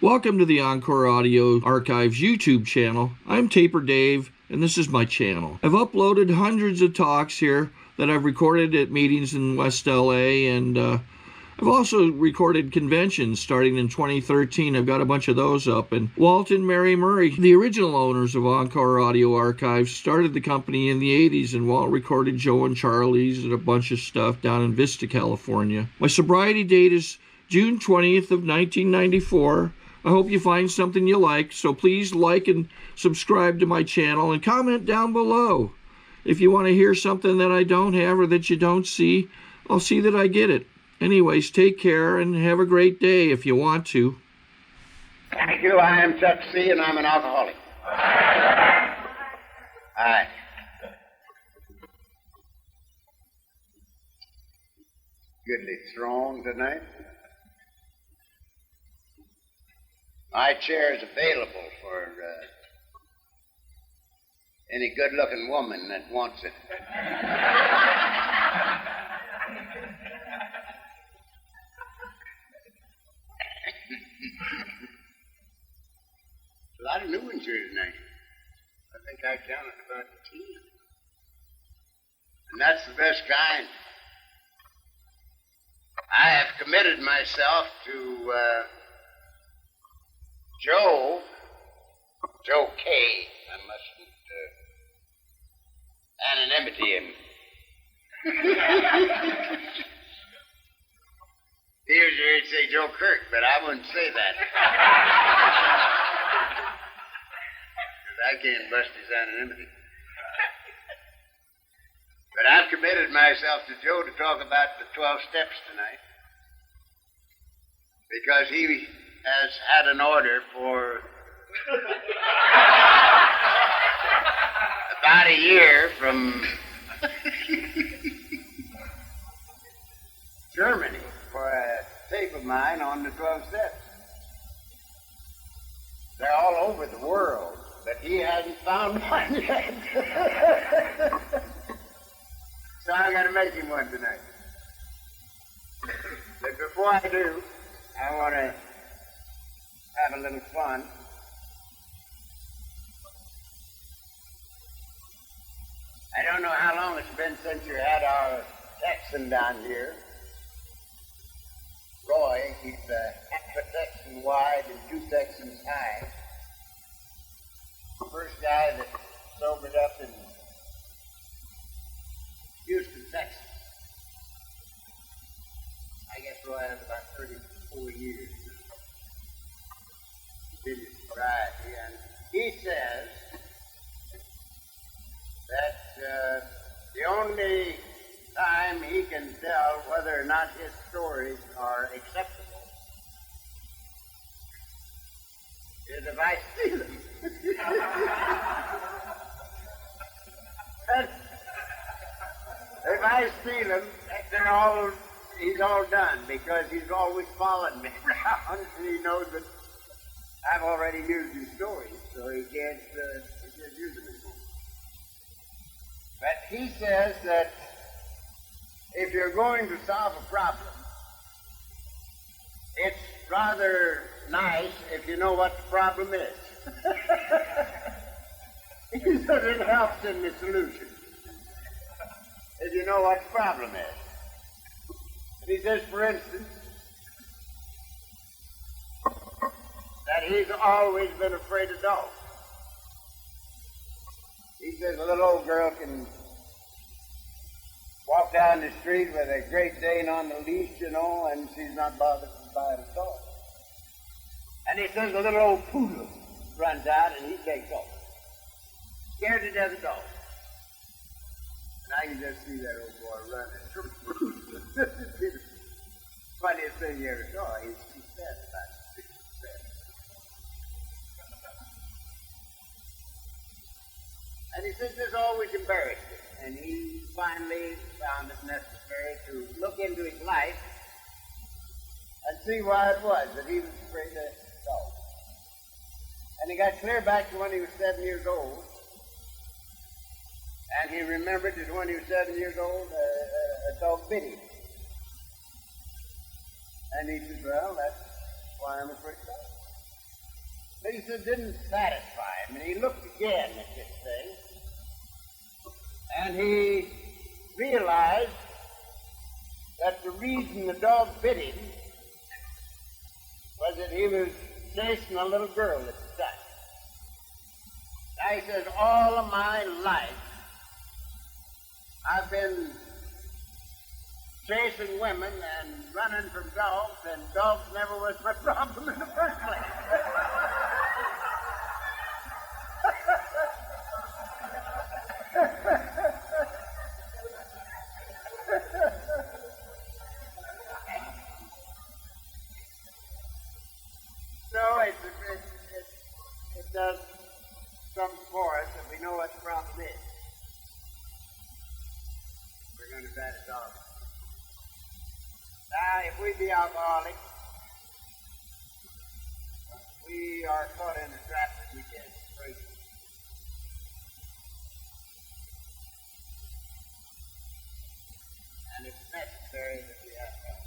Welcome to the Encore Audio Archives YouTube channel. I'm Taper Dave, and this is my channel. I've uploaded hundreds of talks here that I've recorded at meetings in West LA, and I've also recorded conventions starting in 2013. I've got a bunch of those up. And Walt and Mary Murray, the original owners of Encore Audio Archives, started the company in the 80s, and Walt recorded Joe and Charlie's and a bunch of stuff down in Vista, California. My sobriety date is June 20th of 1994. I hope you find something you like, so please like and subscribe to my channel and comment down below. If you want to hear something that I don't have or that you don't see, I'll see that I get it. Anyways, take care and have a great day if you want to. Thank you. I am Saxbe, and I'm an alcoholic. Aye. Goodly throne tonight. My chair is available for any good-looking woman that wants it. A lot of new ones here tonight. I think I counted about 10. And that's the best kind. I have committed myself to Joe K. I mustn't anonymity him. Usually he'd say Joe Kirk, but I wouldn't say that. Because I can't bust his anonymity. But I've committed myself to Joe to talk about the 12 steps tonight. Because he has had an order for about a year from Germany for a tape of mine on the 12 steps. They're all over the world, but he hasn't found one yet. So I'm going to make him one tonight. But before I do, I want to have a little fun. I don't know how long it's been since you had our Texan down here. Roy, he's half a Texan wide and 2 Texans high. The first guy that sobered up in Houston, Texas. I guess Roy has about 34 years now. He did his sobriety, and he says that the only time he can tell whether or not his stories are acceptable is if I steal them. If I steal them, he's all done, because he's always following me around, and he knows that I've already used his stories, so he can't use them anymore. But he says that if you're going to solve a problem, it's rather nice if you know what the problem is. He says it helps in the solution if you know what the problem is. And he says, for instance, that he's always been afraid of dogs. He says a little old girl can walk down the street with a Great Dane on the leash, and she's not bothered by it at all. And he says a little old poodle runs out and he takes off. Scared to death of dogs. And I can just see that old boy running. Funniest thing you ever saw. He's fat, about 6 or 7. And he says this always embarrassed him. And he finally found it necessary to look into his life and see why it was that he was afraid of dogs. And he got clear back to when he was 7 years old. And he remembered that when he was 7 years old, a dog bit him. And he said, well, that's why I'm afraid of dogs. said it didn't satisfy him, and he looked again at this thing, and he realized that the reason the dog bit him was that he was chasing a little girl at the time. Now he says, all of my life I've been chasing women and running from dogs, and dogs never was my problem in the first place. So it does come for us, and we know what the problem is. We're going to try to solve it. Now, if we be alcoholics, we are caught in a trap that we can't break. And it's necessary that we have help.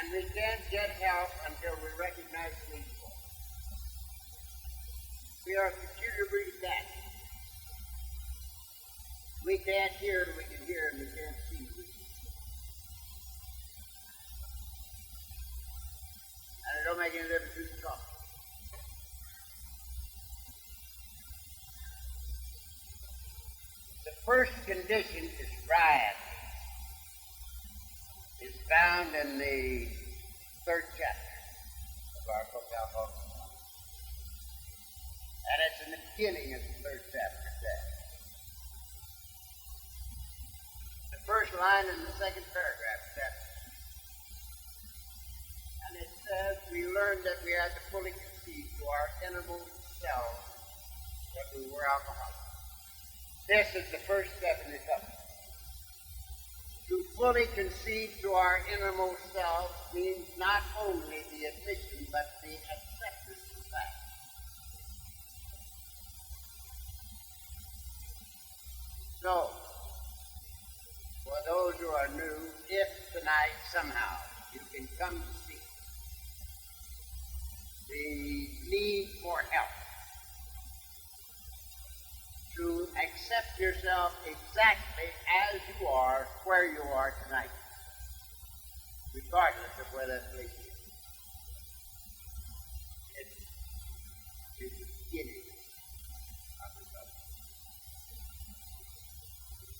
And we can't get help until we recognize the need for it. We are peculiarly attached. We can't hear till we can hear, and we can't see till we can see. And it don't make any difference who's talking. The first condition to sobriety is found in the 3rd chapter of our book, Alcoholism. And it's in the beginning of the 3rd chapter there. The first line in the 2nd paragraph, and it says, we learned that we had to fully concede to our innermost selves that we were alcoholics. This is the first step in recovery. To fully concede to our innermost selves means not only the admission, but the acceptance of that. So, for those who are new, if tonight somehow you can come to see the need for help, to accept yourself exactly as you are, where you are tonight, regardless of where that place is. It's the beginning of recovery.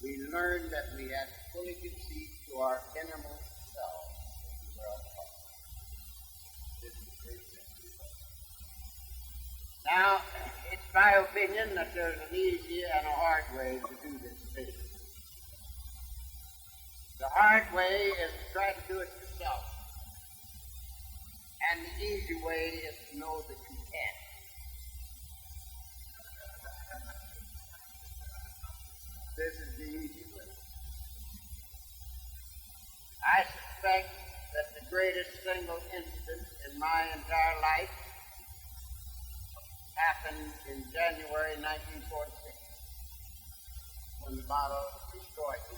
We learned that we had to fully concede to our innermost self that we were alcoholics. This is the first step to recovery. Now, it's my opinion that there's an easy and a hard way to do this thing. The hard way is to try to do it yourself. And the easy way is to know that you can. This is the easy way. I suspect that the greatest single incident in my entire life happened in January 1946, when the bottle destroyed me,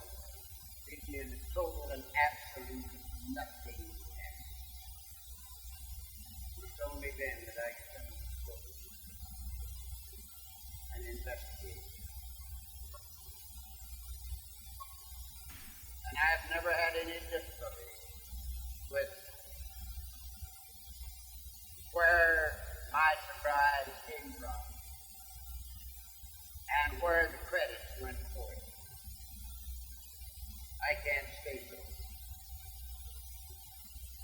leaving me in a total and absolute nothing. It was only then that I could come to the book and investigate. And I've never had any difficulty with where my sobriety came from and where the credits went for it. I can't stay sober,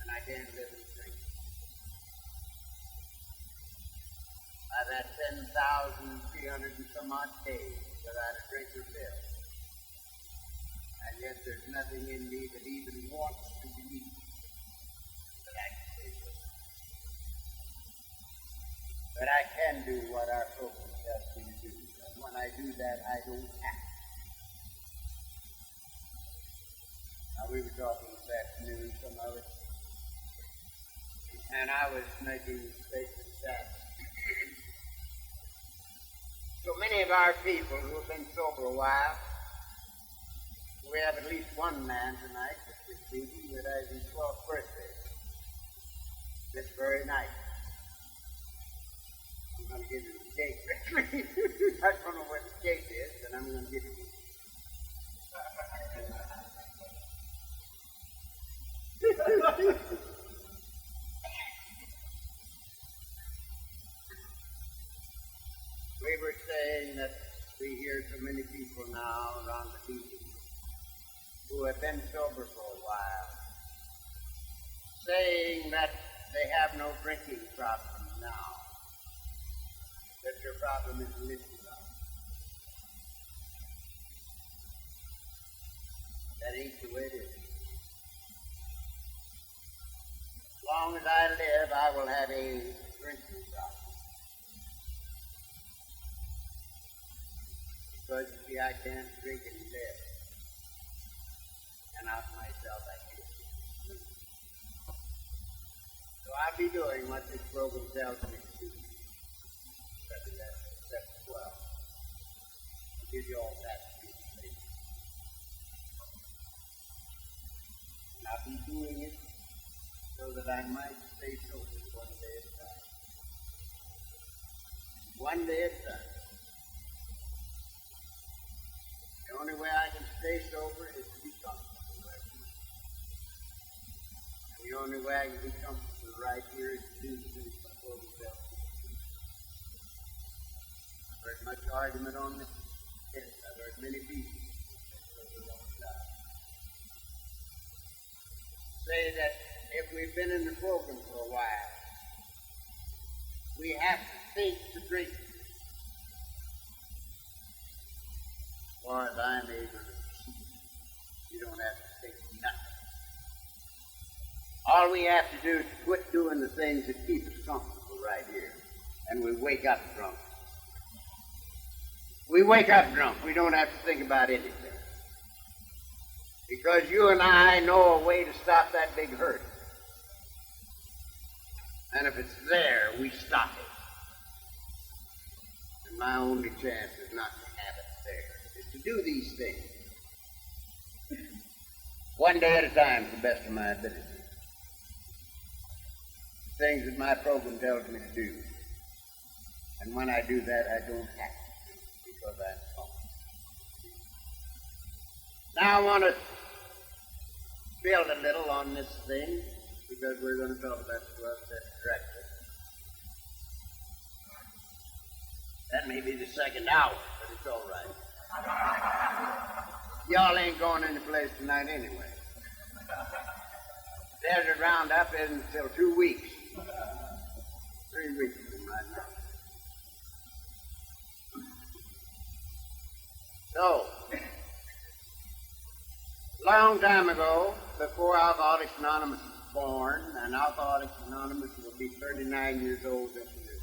and I can't live in drink. I've had 10,300 and some odd days without a drink or pill, and yet there's nothing in me that even wants to believe that I can stay sober. But I can do what our focus asks me to do. And when I do that, I don't act. Now, we were talking this afternoon, some of us, and I was making basic stats. So many of our people who have been sober a while, we have at least one man tonight that is speaking that has his 12th birthday. this very night. I'm going to give you the cake. I don't know what the cake is, but I'm going to give you it. We were saying that we hear so many people now around the meeting who have been sober for a while saying that they have no drinking problem now, that their problem is listening. That ain't the way it is. As long as I live, I will have a drinking problem. Because, you see, I can't drink and live. And out myself, I can't. So I'll be doing what this program tells me to do. That's 12. I'll give you all that. And I'll be doing it so that I might stay sober one day at a time. One day at a time. The only way I can stay sober is to be comfortable right here. And the only way I can be comfortable right here is to do the things my program tells me to do. I've heard much argument on this. Yes, I've heard many people say that if we've been in the program for a while, we have to think to drink. As far as I'm able to see, you don't have to think nothing. All we have to do is quit doing the things that keep us comfortable right here, and we wake up drunk. We wake up drunk. We don't have to think about anything. Because you and I know a way to stop that big hurt. And if it's there, we stop it. And my only chance is not to have it there, is to do these things. One day at a time to the best of my ability. Things that my program tells me to do. And when I do that, I don't have to, because I'm home. Now I want to build a little on this thing, because we're going to talk about the 12 steps directly. That may be the second hour, but it's all right. Y'all ain't going any place tonight anyway. Desert Roundup isn't until 2 weeks. 3 weeks from right now. So, long time ago, before Alcoholics Anonymous was born, and Alcoholics Anonymous will be 39 years old this year.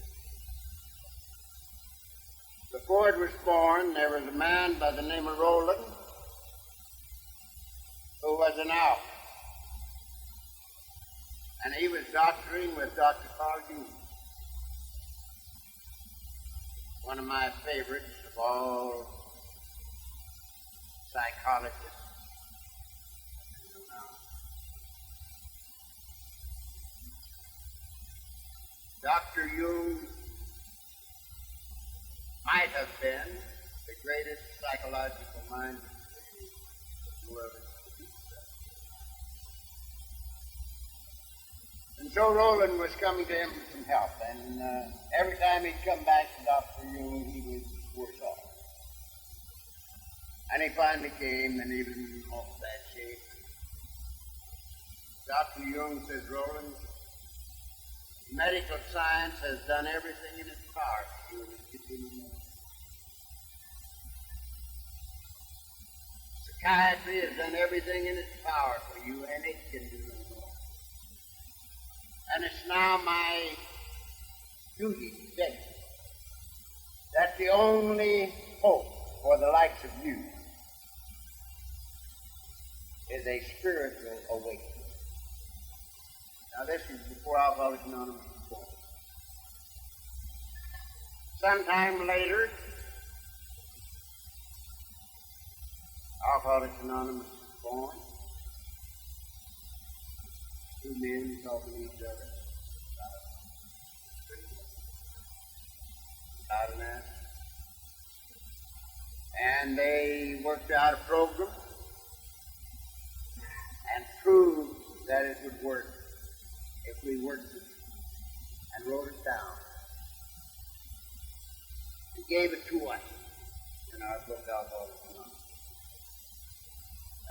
Before it was born, there was a man by the name of Roland who was an alcoholic. And he was doctoring with Dr. Carl Hughes, one of my favorites of all psychologists. Dr. Hughes might have been the greatest psychological mind in the world. And so Roland was coming to him for some help, and every time he'd come back to Dr. Hughes, he was worse off. And he finally came, and he was in awful bad shape. Dr. Jung says, Roland, medical science has done everything in its power for you, and it can do no more. Psychiatry has done everything in its power for you, and it can do no more. And it's now my duty to tell you that the only hope for the likes of you is a spiritual awakening. Now, this is before Alcoholics Anonymous was born. Sometime later, Alcoholics Anonymous was born. Two men talking to each other. Out of that. And they worked out a program and proved that it would work if we worked it and wrote it down. And gave it to us in our book, Alcoholism.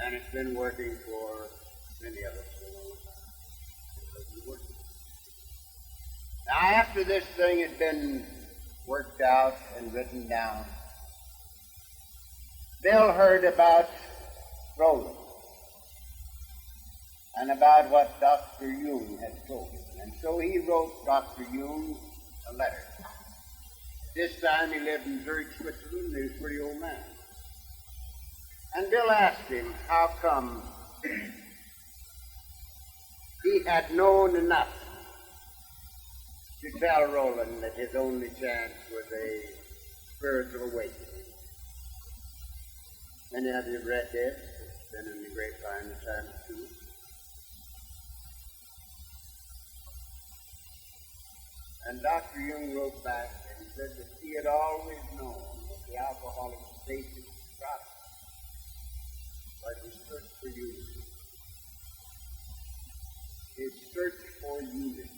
And it's been working for many of us for a long time. Because we worked it. Now, after this thing had been worked out and written down, Bill heard about Roland and about what Dr. Hughes had told him. And so he wrote Dr. Hughes a letter. This time he lived in Zurich, Switzerland, and he was a pretty old man. And Bill asked him how come he had known enough to tell Roland that his only chance was a spiritual awakening. Many of you have read this. It's been in the grapevine the time too. And Dr. Jung wrote back and said that he had always known that the alcoholic's basic process was his search for unity. His search for unity.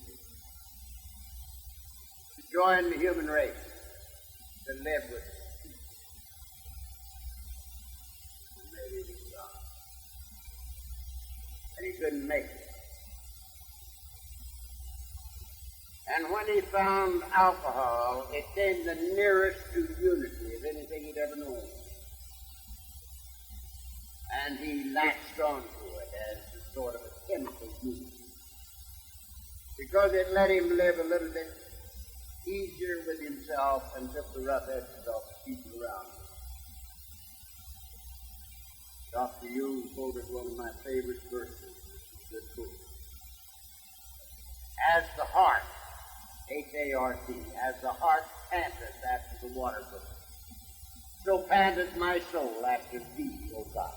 To join the human race, to live with it. And maybe he was gone. And he couldn't make it. And when he found alcohol, it came the nearest to unity of anything he'd ever known. And he latched onto it as a sort of a chemical unity. Because it let him live a little bit easier with himself and took the rough edges off the people around him. Dr. Hughes quoted one of my favorite verses in this book. As the heart, H-A-R-T, as the heart panteth after the water brook, so panteth my soul after thee, O God.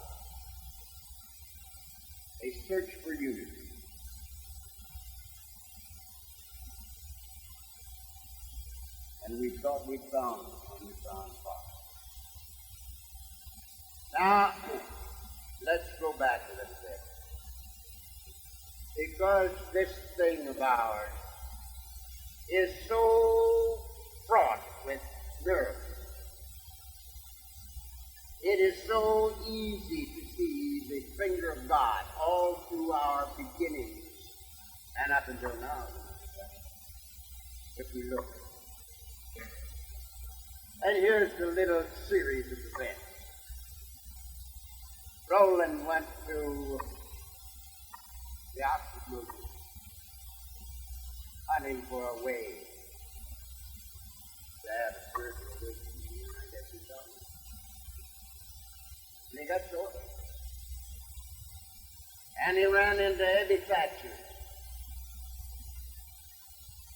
A search for unity. And we thought we'd found it when we found God. Now, let's go back a little bit. Because this thing of ours is so fraught with miracles. It is so easy to see the finger of God all through our beginnings and up until now, if we look. And here's the little series of events. Roland went to the opposite movement, hunting for a way to have a spiritual awakening, I guess he's talking. And he got sober. And he ran into Eddie Thatcher.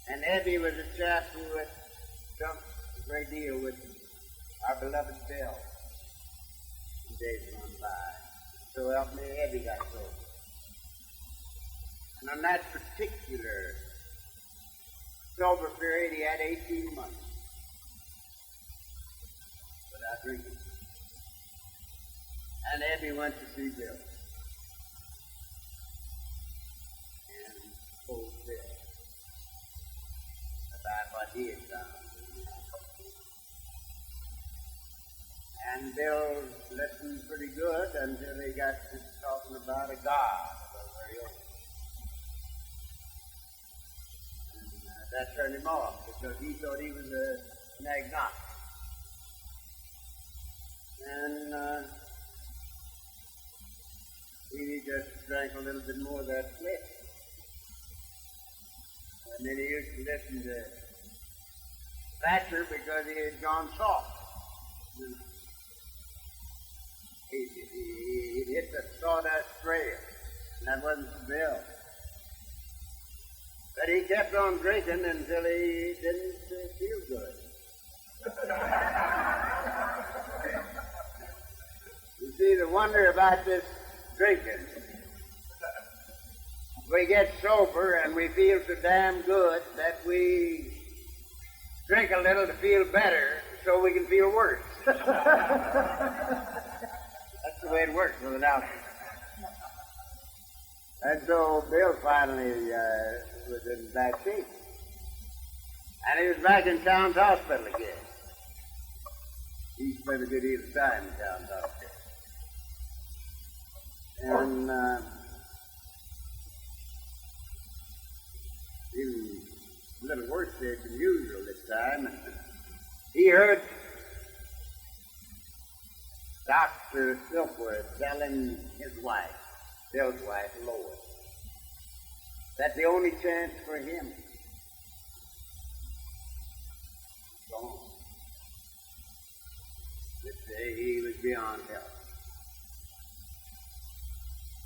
And Eddie was a chap who had jumped a great deal with our beloved Bill in days gone by. So help me, Eddie got sober. And on that particular sober period, he had 18 months without drinking. And Eddie went to see Bill. And told Bill about what he had found. And Bill listened pretty good until he got to talking about a God of a very own. And that turned him off because he thought he was an agnostic. And he just drank a little bit more of that flesh. And then he used to listen to Thatcher because he had gone soft. He hit the sawdust trail, and that wasn't for Bill. But he kept on drinking until he didn't feel good. You see, the wonder about this drinking we get sober and we feel so damn good that we drink a little to feel better so we can feel worse. That's the way it works with an alcoholic. And so Bill finally was in bad shape. And he was back in Towns Hospital again. He spent a good deal of time in Towns Hospital. And even a little worse than usual this time. And he heard Dr. Silkworth telling his wife, Bill's wife, Lois, that's the only chance for him. Gone. This day he was beyond help.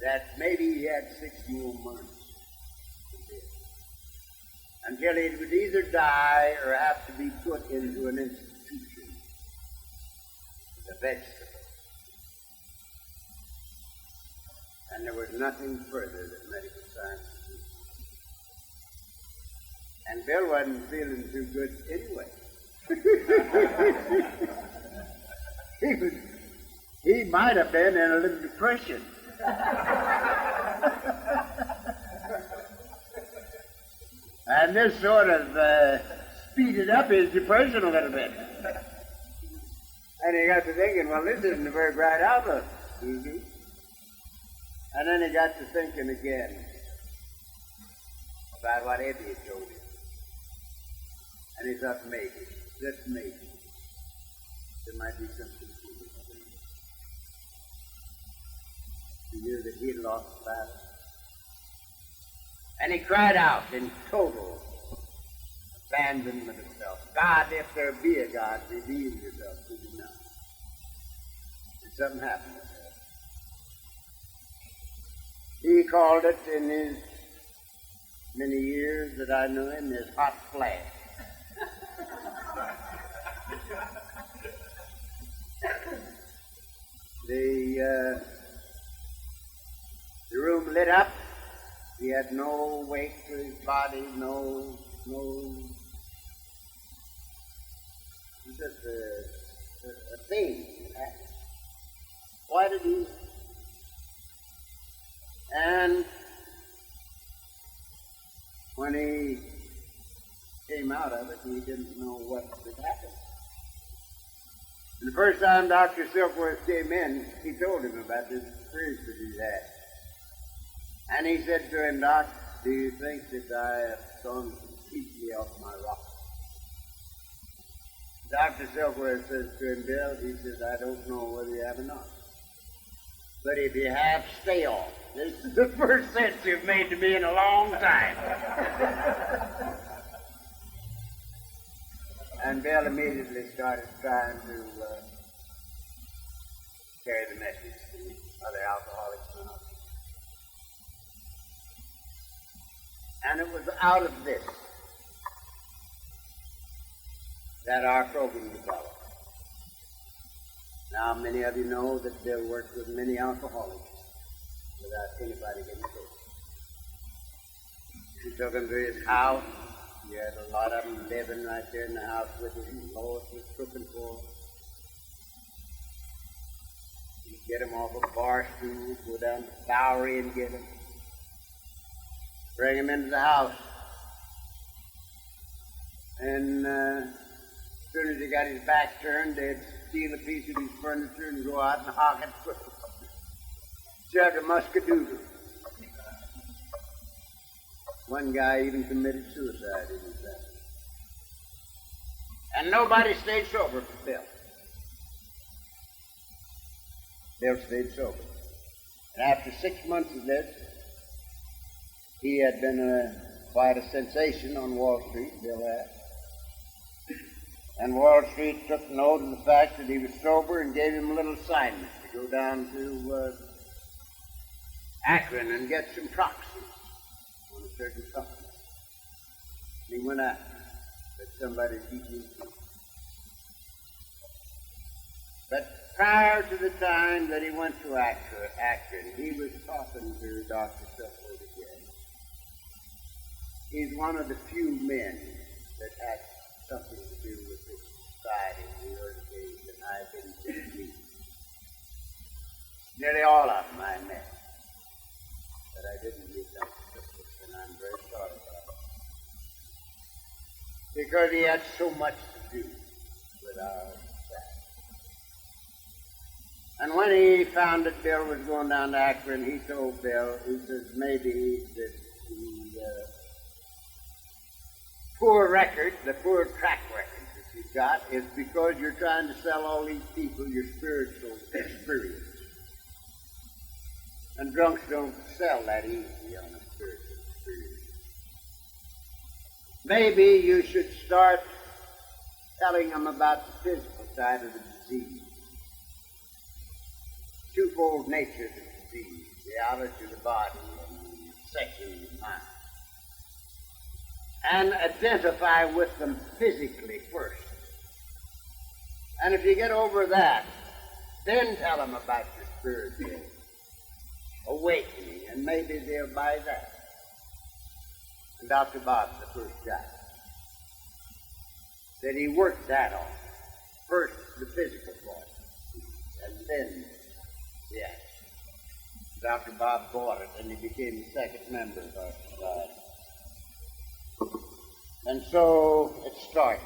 That maybe he had 6 more months to live, until he would either die or have to be put into an institution as a vegetable. And there was nothing further that medical science could do. And Bill wasn't feeling too good anyway. He might have been in a little depression. And this sort of speeded up his depression a little bit. And he got to thinking, well, this isn't a very bright outlook. Mm-hmm. And then he got to thinking again about what Eddie had told him. And he thought, maybe, just maybe, there might be something to it. He knew that he had lost the battle. And he cried out in total abandonment of self. God, if there be a God, reveal yourself to me now. And something happened to him. He called it, in his many years that I knew him, his hot flash. The room lit up. He had no weight to his body, no, just a thing. Why did he? And when he came out of it, he didn't know what had happened. And the first time Dr. Silkworth came in, he told him about this experience that he had. And he said to him, Doc, do you think that I have gone completely off my rocker? Dr. Silkworth says to him, Bill, he says, I don't know whether you have or not. But if you have, stay off. This is the first sense you've made to me in a long time. And Bill immediately started trying to carry the message to other alcoholics. And it was out of this that our program developed. Now, many of you know that Bill worked with many alcoholics without anybody getting killed. He took them to his house. He had a lot of them living right there in the house with him. Lois was cooking for them. He'd get them off a bar stool, go down to the Bowery and get them. Bring him into the house. And as soon as he got his back turned, they'd steal a piece of his furniture and go out and hog it for jug of muscadoodle. One guy even committed suicide in his family. And nobody stayed sober for Bill. Bill stayed sober. And after 6 months of this, he had been quite a sensation on Wall Street, Bill had. And Wall Street took note of the fact that he was sober and gave him a little assignment to go down to Akron and get some proxies on a certain company. And he went out, but somebody beat him. But prior to the time that he went to Akron, he was talking to Dr. Silkworth again. He's one of the few men that has something to do with this society in the early days that I didn't meet. Nearly all of them I met, but I didn't meet them, and I'm very sorry about it. Because he had so much to do with our society. And when he found that Bill was going down to Akron, he told Bill, he says, maybe that the poor record, the poor track record that you've got is because you're trying to sell all these people your spiritual experience. And drunks don't sell that easy on a spiritual experience. Maybe you should start telling them about the physical side of the disease. Twofold nature of the disease, the allergy of the body and the section of the mind. And identify with them physically first. And if you get over that, then tell them about your spiritual awakening, and maybe they'll buy that. And Dr. Bob's the first guy that he worked that on. First the physical part, and then the action. Dr. Bob bought it, and he became the second member of our society. And so it started.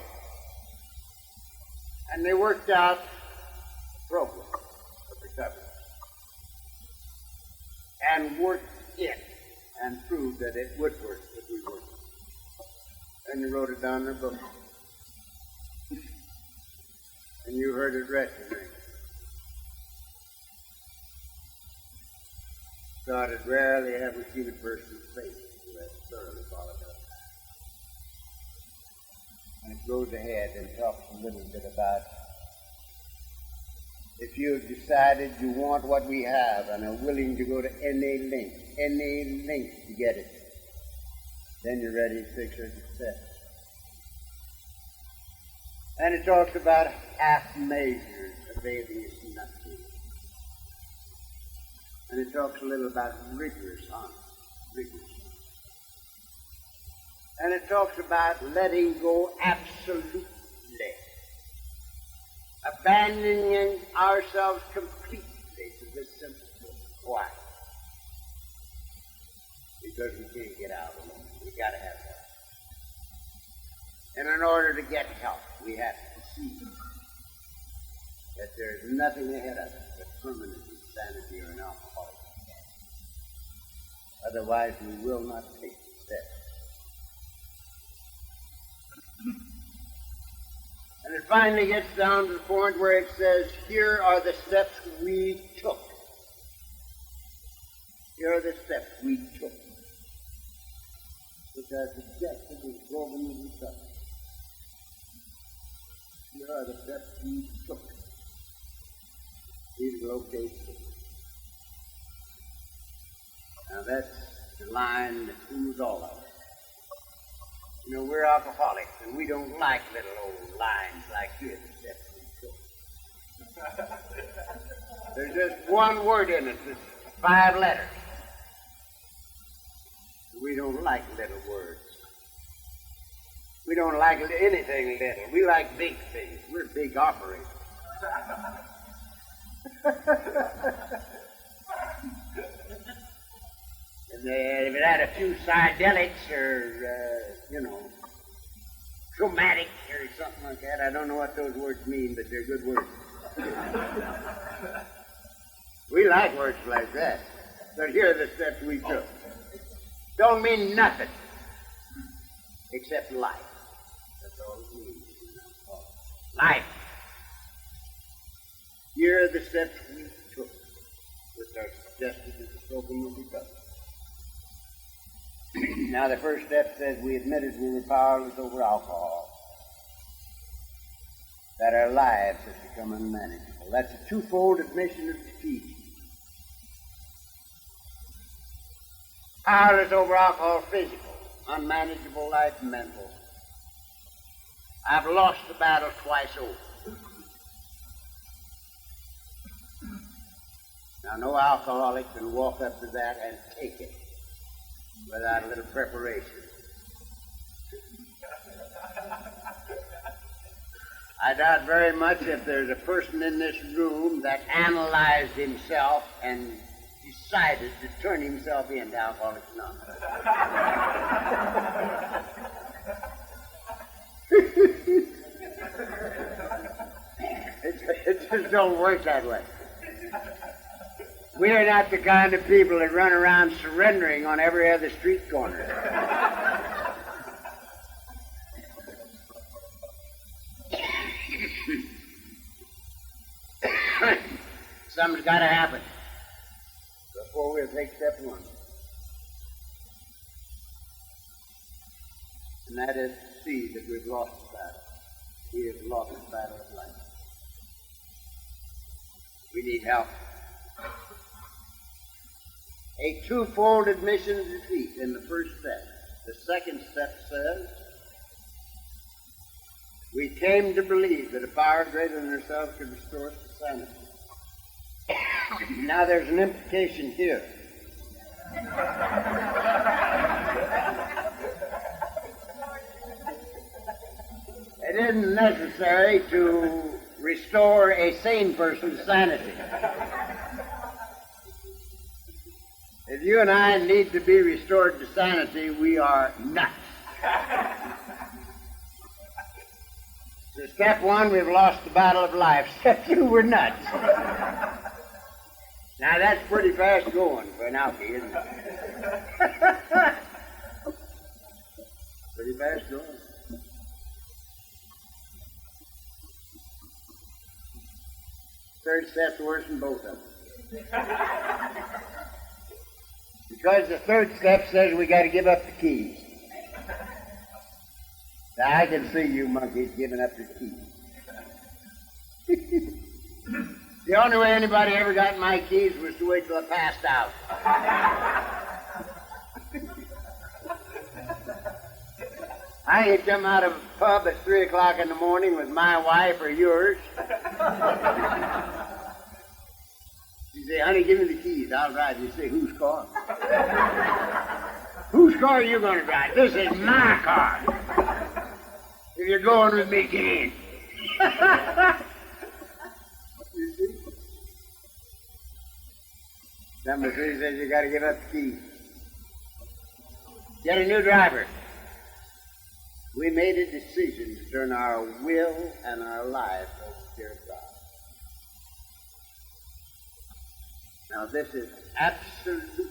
And they worked out a program of recovery. And worked it, and proved that it would work if we worked it. And they wrote it down in their book. And you heard it read to me. Started rarely have we seen a person's face who has thoroughly followed up. And it goes ahead and talks a little bit about if you've decided you want what we have and are willing to go to any length to get it, then you're ready to fix your success. And it talks about half measures of alias nothing. And it talks a little about rigorous honesty. And it talks about letting go absolutely. Abandoning ourselves completely to this simple why? Because we can't get out alone. We got to have help. And in order to get help, we have to see that there's nothing ahead of us but permanent insanity or an alcoholic. Otherwise, we will not take the step. And it finally gets down to the point where it says, here are the steps we took. Here are the steps we took. Which are the steps of this global recovery. Here are the steps we took. These locations. Now that's the line that fools all of us. You know, we're alcoholics, and we don't like little old lines like here, the steps we took. There's just one word in it, it's 5 letters. We don't like little words. We don't like anything little. We like big things. We're big operators. And if it had a few psychedelics or, traumatic or something like that, I don't know what those words mean, but they're good words. We like words like that. But here are the steps we took. Don't mean nothing except life. That's all it means. Life. Here are the steps we took, which are suggested in the slogan of recovery. Now, the first step says we admitted we were powerless over alcohol, that our lives had become unmanageable. That's a twofold admission of defeat. Powerless over alcohol, physical, unmanageable life, mental. I've lost the battle twice over. Now, no alcoholic can walk up to that and take it without a little preparation. I doubt very much if there's a person in this room that analyzed himself and decided to turn himself into Alcoholics Anonymous. It just don't work that way. We are not the kind of people that run around surrendering on every other street corner. Something's got to happen before we'll take step one. And that is to see that we've lost the battle. We have lost the battle of life. We need help. A twofold admission of defeat in the first step. The second step says, we came to believe that a power greater than ourselves could restore us to sanity. Now there's an implication here. It isn't necessary to restore a sane person's sanity. If you and I need to be restored to sanity, we are nuts. So step one, we've lost the battle of life. Step two, we're nuts. Now that's pretty fast going for an alky, isn't it? Pretty fast going. Third step's worse than both of them. Because the third step says we got to give up the keys. Now I can see you monkeys giving up your keys. The only way anybody ever got my keys was to wait till I passed out. I ain't come out of a pub at 3 o'clock in the morning with my wife or yours. You say, honey, give me the keys. I'll drive. You say, whose car? Whose car are you going to drive? This is my car. If you're going with me, get in. You see? Number 3 says you got to give up the keys. Get a new driver. We made a decision to turn our will and our life over to God. Now, this is absolutely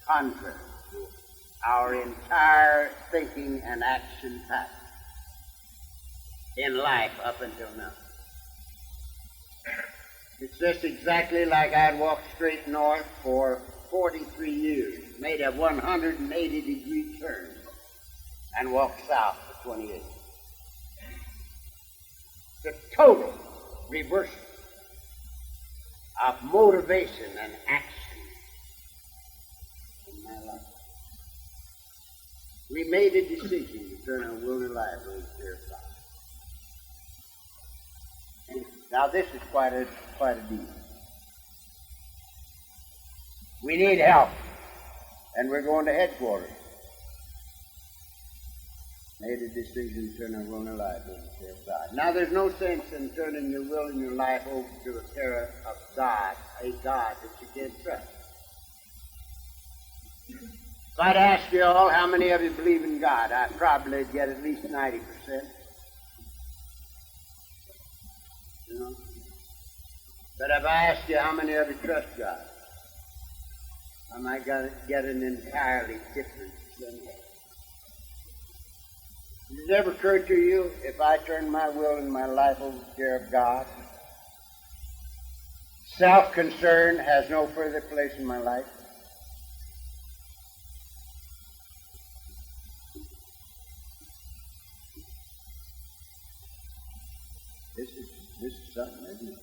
contrary to our entire thinking and action pattern in life up until now. It's just exactly like I'd walked straight north for 43 years, made a 180-degree turn, and walked south for 28. The total reversal of motivation and action in my life. We made a decision to turn our will and life over to their God. Now this is quite a deal. We need help, and we're going to headquarters. Made a decision to turn our will and life over to their God. Now there's no sense in turning your will and your life over to a care of God, a God that you can't trust. If I'd ask you all how many of you believe in God, I'd probably get at least 90%. You know? But if I ask you how many of you trust God, I might get an entirely different number. Does it ever occur to you, if I turn my will and my life over to the care of God, self-concern has no further place in my life? This is something, isn't it?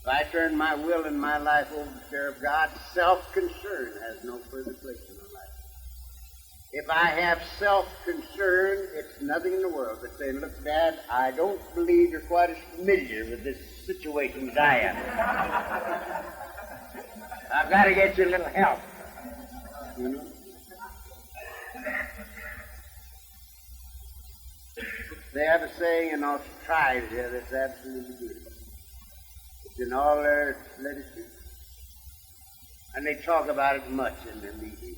If I turn my will and my life over to the care of God, self-concern has no further place in my life. If I have self-concern, it's nothing in the world but saying, look, Dad, I don't believe you're quite as familiar with this situation as I am. I've got to get you a little help. You know? They have a saying in Australia that's absolutely beautiful. It's in all their literature. And they talk about it much in their meetings.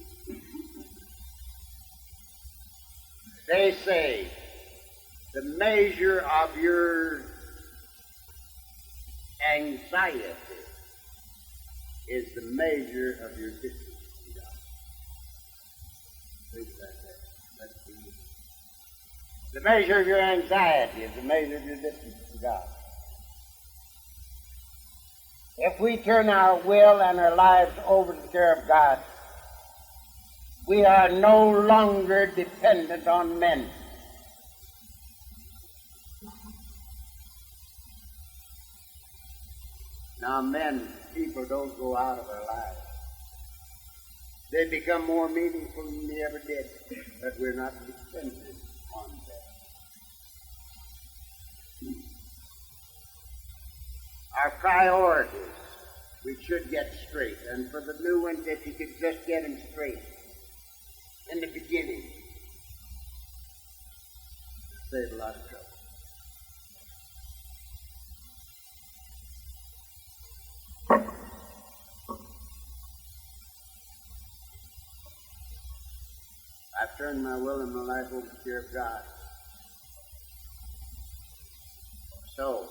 They say the measure of your anxiety is the measure of your distance from God. Think about that. That's the measure of your anxiety is the measure of your distance from God. If we turn our will and our lives over to the care of God, we are no longer dependent on men. Now, people don't go out of our lives. They become more meaningful than they ever did, but we're not dependent on them. Our priorities, we should get straight. And for the new ones, if you could just get them straight in the beginning, save a lot of trouble. I've turned my will and my life over to the care of God. So,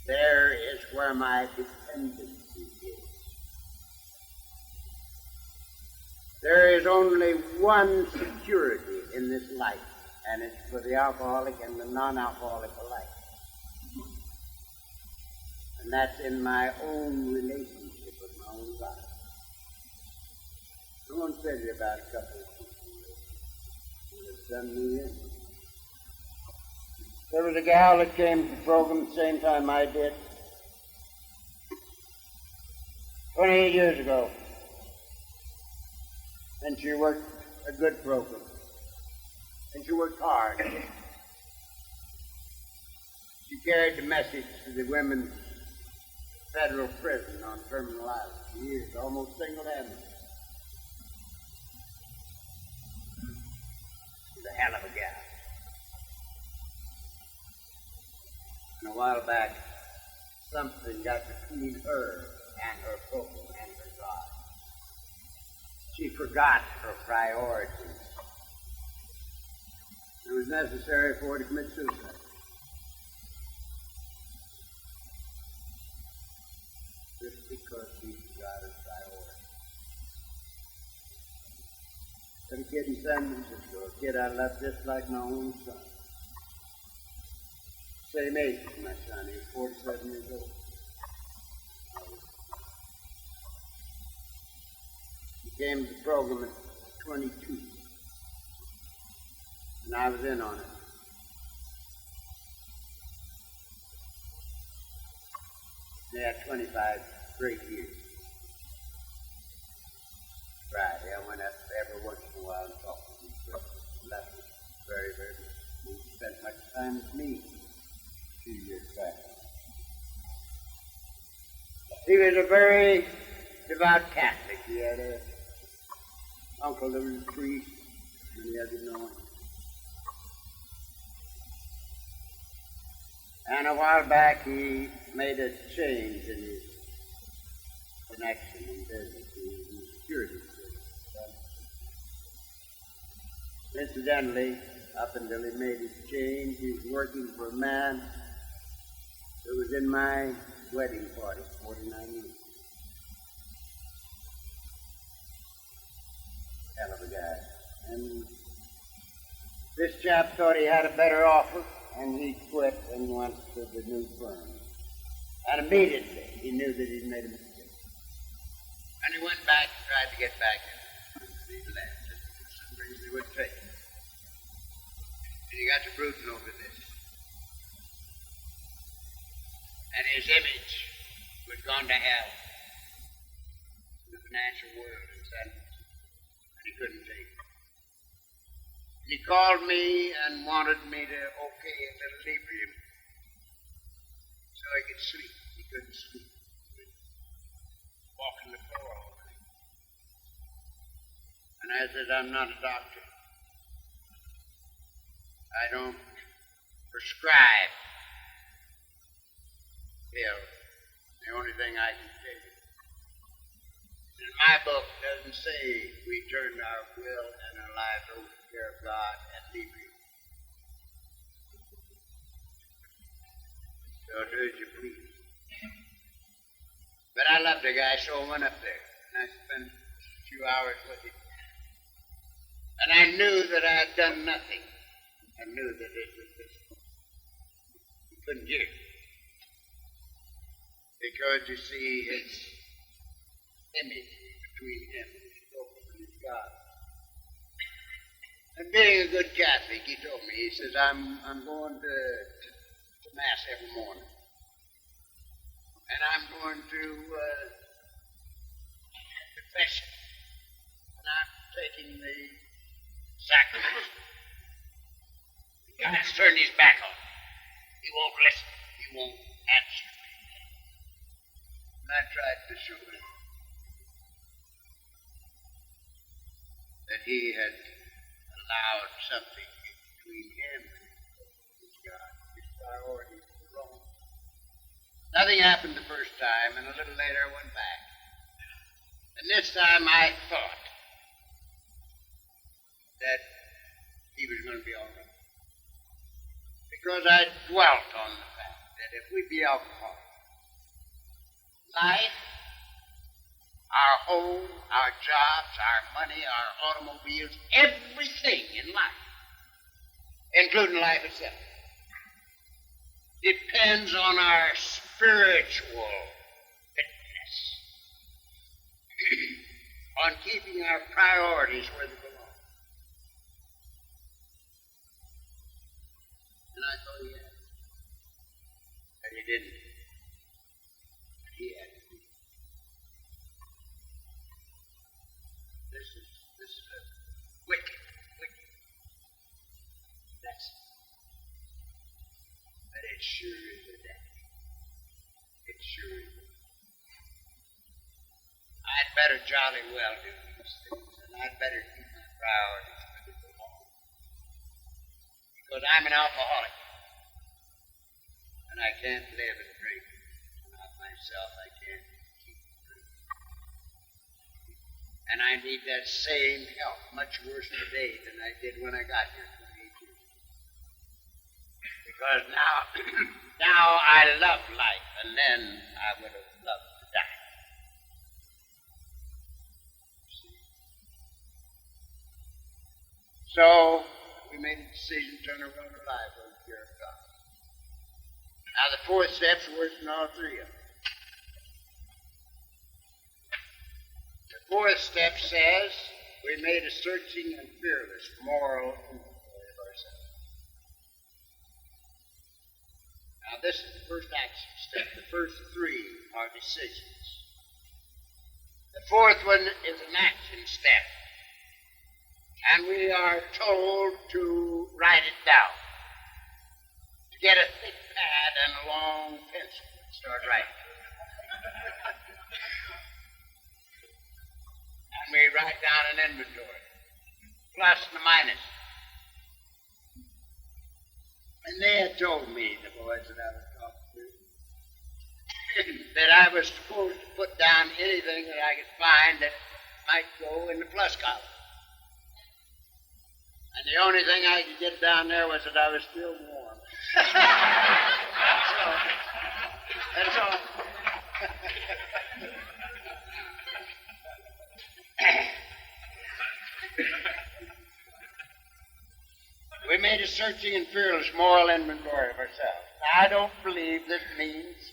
there is where my dependency is. There is only one security in this life, and it's for the alcoholic and the non-alcoholic alike. And that's in my own relationship with my own God. I want to tell you about a couple of people that's done me in. There was a gal that came to the program the same time I did, 28 years ago. And she worked a good program. And she worked hard. She carried the message to the women's federal prison on Terminal Island for years, almost single-handedly. She's a hell of a gal. And a while back, something got between her and her program and her God. She forgot her priorities. It was necessary for her to commit suicide. Just because she forgot her priorities. Got a kid in San Francisco, a kid I love just like my own son. Same age as my son, he was 47 years old. He came to the program at 22, and I was in on it. They had 25 great years. Friday, I went up every once in a while and talked to these brothers. That was very, very good. He spent much time with me. 2 years back. He was a very devout Catholic. He had an uncle that was a priest, and he didn't know him. And a while back, he made a change in his connection in business. He was in the security business. Incidentally, up until he made his change, he was working for a man that was in my wedding party, 49 years. Hell of a guy. And this chap thought he had a better offer, and he quit and went to the new firm. And immediately, he knew that he'd made a mistake. And he went back and tried to get back in. He left. For some reason, he wouldn't take it. And he got to brooding over this. And his image was gone to hell in the financial world in San Francisco. And he couldn't take it. And he called me and wanted me to okay a little librium so he could sleep. He couldn't sleep. He would walk on the floor all night. And I said, I'm not a doctor. I don't prescribed pill. The only thing I can tell you. In my book, it doesn't say we turn our will and our lives over to the care of God and leave you. So do as you please. But I loved the guy, so I went up there. And I spent a few hours with him. And I knew that I had done nothing. I knew that it was just, he couldn't get it. Because, you see, his image between him and his soul and his God. And being a good Catholic, he told me, he says, I'm going to Mass every morning. And I'm going to confession. And I'm taking the sacrament. The guy's turned his back on me. He won't listen. He won't answer me. And I tried to show him that he had allowed something between him and his God. His priorities were wrong. Nothing happened the first time, and a little later I went back. And this time I thought that he was going to be all right. Because I dwelt on the fact that if we be alcoholics, life, our home, our jobs, our money, our automobiles, everything in life, including life itself, depends on our spiritual fitness, on keeping our priorities where they belong. And I thought he had. But he didn't. But he had. This is a wicked. That's it. But it sure is a death. It sure is. I'd better jolly well do these things, and I'd better keep my priorities where they belong. Because I'm an alcoholic, and I can't live and drink. Not myself, I can't keep drinking. And I need that same help much worse today than I did when I got here 28 years ago. Because now I love life, and then I would have loved to die. So we made a decision to turn around our lives over to the care of God. Now the fourth step's worse than all three of them. The fourth step says we made a searching and fearless moral inventory of ourselves. Now this is the first action step. The first three are decisions. The fourth one is an action step. And we are told to write it down. To get a thick pad and a long pencil and start writing. And we write down an inventory. Plus and minus. And they had told me, the boys that I was talking to, that I was supposed to put down anything that I could find that might go in the plus column. And the only thing I could get down there was that I was still warm. That's all. We made a searching and fearless moral inventory of ourselves. Now, I don't believe this means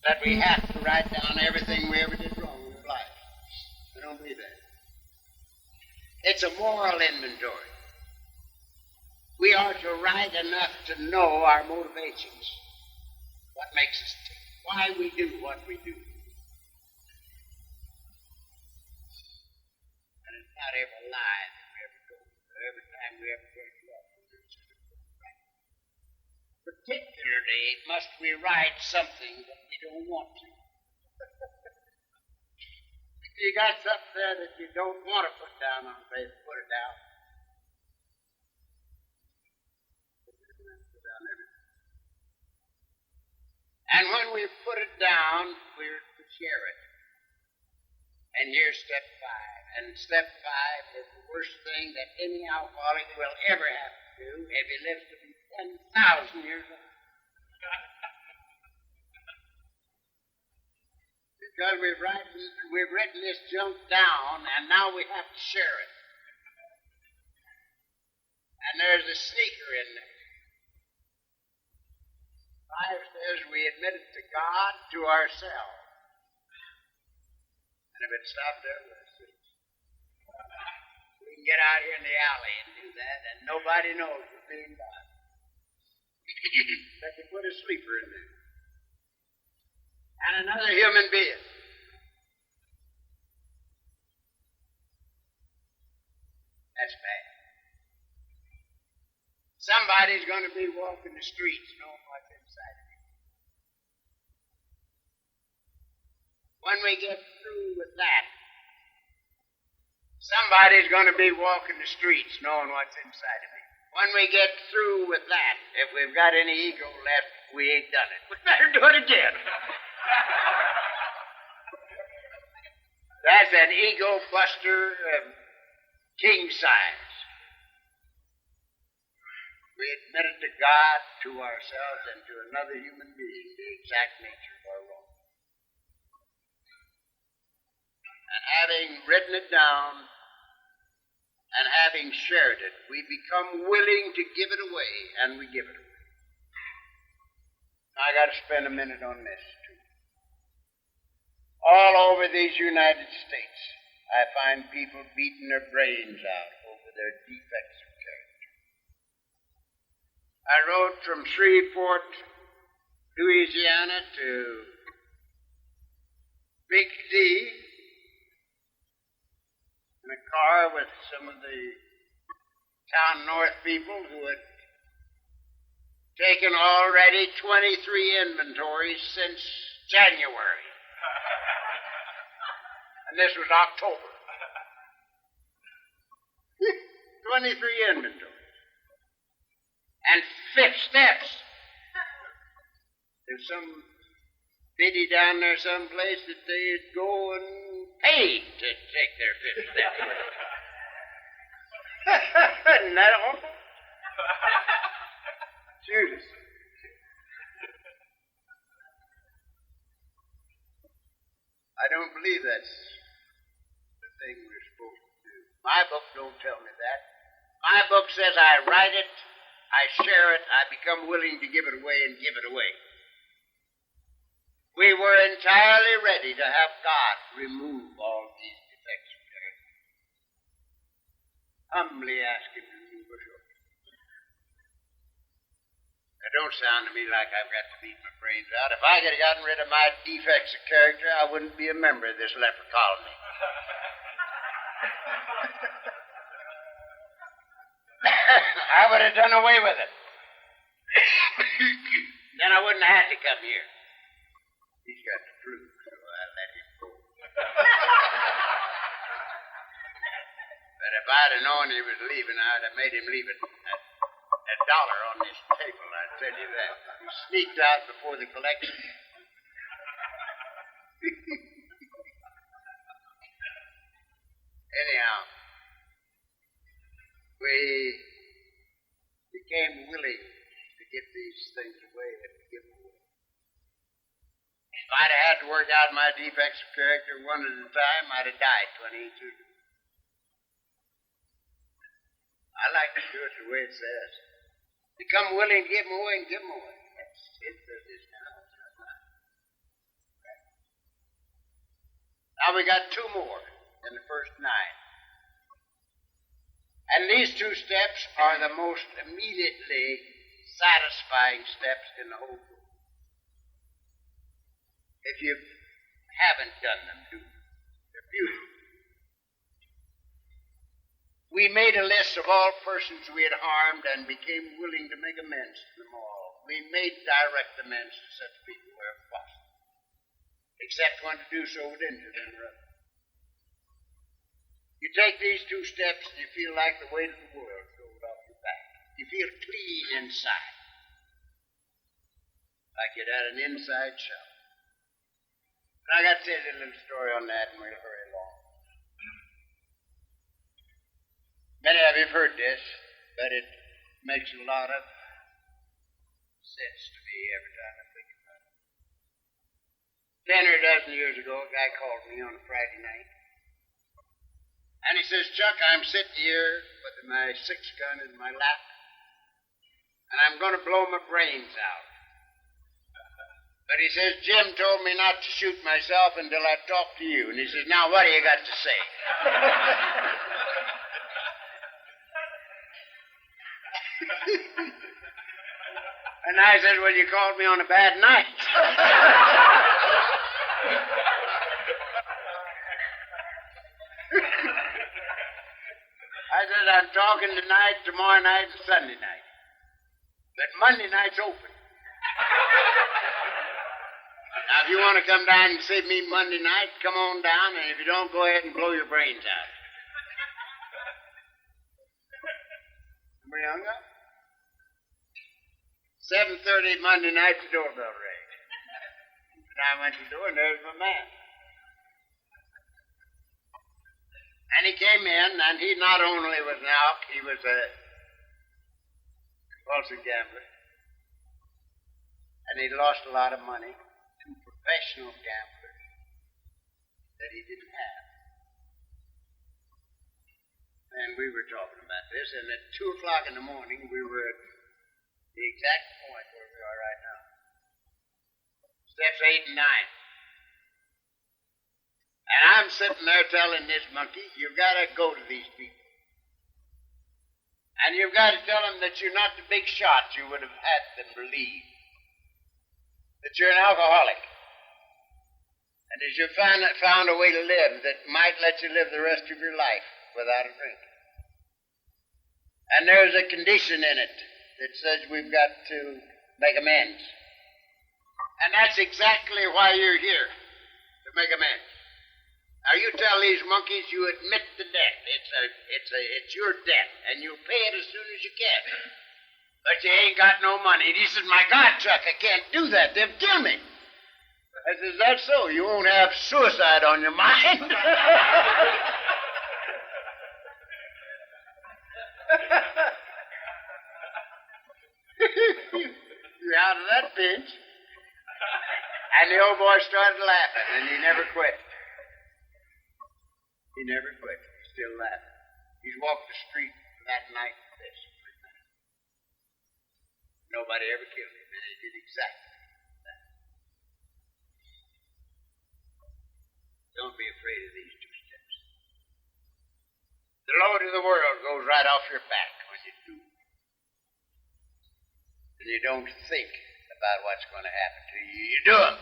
that we have to write down everything we ever did wrong in our life. I don't believe that. It's a moral inventory. We are to write enough to know our motivations, what makes us tick, why we do what we do. And it's not every lie that we ever go through, every time we ever break love. Particularly, must we write something that we don't want to. If you got something there that you don't want to put down on paper, put it down. And when we put it down, we're to share it. And here's step 5. And step 5 is the worst thing that any alcoholic will ever have to do if he lives to be 10,000 years old. Because we've written this junk down, and now we have to share it. And there's a sneaker in there. 5 says we admit it to God, to ourselves. And if it stopped there, we're asleep. We can get out here in the alley and do that, and nobody knows we're being done. But you put a sleeper in there. And another human being. That's bad. Somebody's going to be walking the streets knowing what's inside of him. When we get through with that, somebody's going to be walking the streets knowing what's inside of him. When we get through with that, if we've got any ego left, we ain't done it. We better do it again. That's an ego buster of king size. We admit it to God, to ourselves, and to another human being the exact nature of our wrong. And having written it down and having shared it, we become willing to give it away, and we give it away. Now, I got to spend a minute on this, too. All over these United States, I find people beating their brains out over their defects of character. I rode from Shreveport, Louisiana to Big D in a car with some of the town north people who had taken already 23 inventories since January. And this was October. 23 inventories. And 5 steps. There's some biddy down there someplace that they'd go and pay to take their 5th step. Isn't that awful? Judas. I don't believe that's the thing we're supposed to do. My book don't tell me that. My book says I write it, I share it, I become willing to give it away and give it away. We were entirely ready to have God remove all these defects of character. Humbly ask Him to remove us all. It don't sound to me like I've got to beat my brains out. If I could have gotten rid of my defects of character, I wouldn't be a member of this leper colony. I would have done away with it. Then I wouldn't have had to come here. He's got the flu, so I let him go. But if I'd have known he was leaving, I'd have made him leave it a dollar on this table, I tell you that. He sneaked out before the collection. Anyhow, we became willing to give these things away and to give them away. If I'd have had to work out my defects of character one at a time, I'd have died 28 years ago. I like to do it the way it says. Become willing to give them away and give them away. It says this now. Now we got 2 more in the first 9. And these 2 steps are the most immediately satisfying steps in the whole book. If you haven't done them, do them. They're beautiful. We made a list of all persons we had harmed and became willing to make amends to them all. We made direct amends to such people where possible, except when to do so would injure them or others. You take these 2 steps and you feel like the weight of the world thrown off your back. You feel clean inside. like it had an inside shop. And I got to tell you a little story on that, and we'll hurry along. Many of you have heard this, but it makes a lot of sense to me every time I think about it. 10 or a dozen years ago, a guy called me on a Friday night. And he says, Chuck, I'm sitting here with my 6-gun in my lap, and I'm going to blow my brains out. But he says, Jim told me not to shoot myself until I talk to you. And he says, now what do you got to say? And I said, well, you called me on a bad night. I said, I'm talking tonight, tomorrow night, and Sunday night. But Monday night's open. Now, if you want to come down and see me Monday night, come on down, and if you don't, go ahead and blow your brains out. Somebody hung up? 7:30 Monday night, the doorbell rang. And I went to the door, and there's my man. And he came in, and he not only was an alk, he was a compulsive gambler. And he'd lost a lot of money to professional gamblers that he didn't have. And we were talking about this, and at 2 o'clock in the morning, we were at the exact point where we are right now. Steps 8 and 9. And I'm sitting there telling this monkey, you've got to go to these people. And you've got to tell them that you're not the big shot you would have had them believe. That you're an alcoholic. And that you've found a way to live that might let you live the rest of your life without a drink. And there's a condition in it that says we've got to make amends. And that's exactly why you're here, to make amends. Now, you tell these monkeys you admit the debt. It's your debt, and you'll pay it as soon as you can. But you ain't got no money. And he says, my God, Chuck, I can't do that. They'll kill me. I says, that's so. You won't have suicide on your mind. You're out of that pinch. And the old boy started laughing, and he never quit. He never quit. He's still laughing. He's walked the street that night with this. Nobody ever killed him, and he did exactly that. Don't be afraid of these 2 steps. The load of the world goes right off your back when you do. And you don't think about what's going to happen to you. You do them.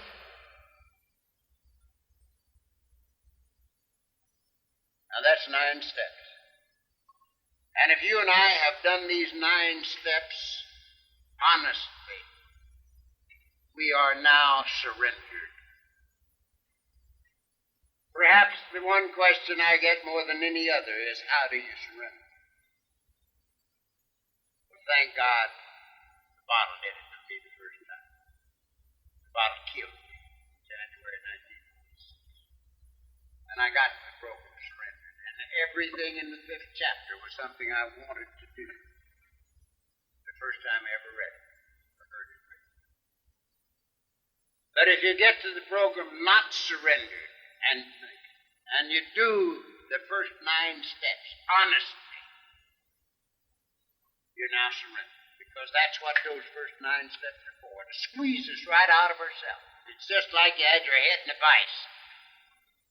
Now, that's 9 steps. And if you and I have done these 9 steps honestly, we are now surrendered. Perhaps the one question I get more than any other is, how do you surrender? Well, thank God the bottle did it for me the first time. The bottle killed me in January 1946. And I got the program. Everything in the 5th chapter was something I wanted to do the first time I ever read it or heard it written. But if you get to the program not surrendered and you do the first 9 steps honestly, you're now surrendered. Because that's what those first 9 steps are for, to squeeze us right out of ourselves. It's just like you had your head in a vice.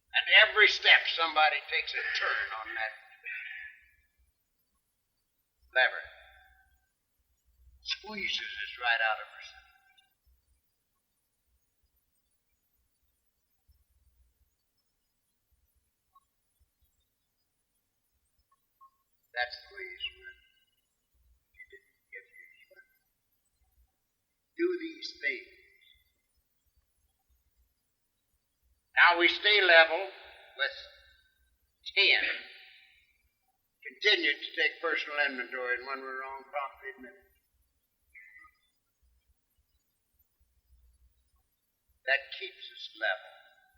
And every step, somebody takes a turn on that lever. Squeezes us right out of ourselves. That's the way you surrender. You didn't get your surrender. Do these things. Now we stay level with 10. Continue to take personal inventory, and when we're wrong, promptly admit it. that keeps us level.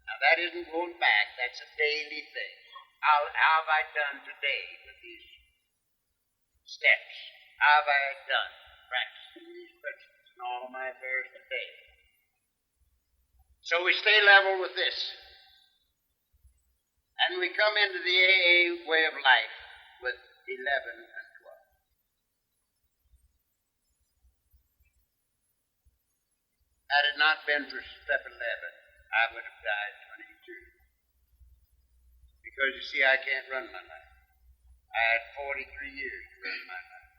Now, that isn't going back. That's a daily thing. How have I done today with these steps? How have I done practicing these principles in all of my affairs today? So we stay level with this. And we come into the AA way of life with 11 and 12. Had it not been for step 11, I would have died 22. Because, you see, I can't run my life. I had 43 years to run my life.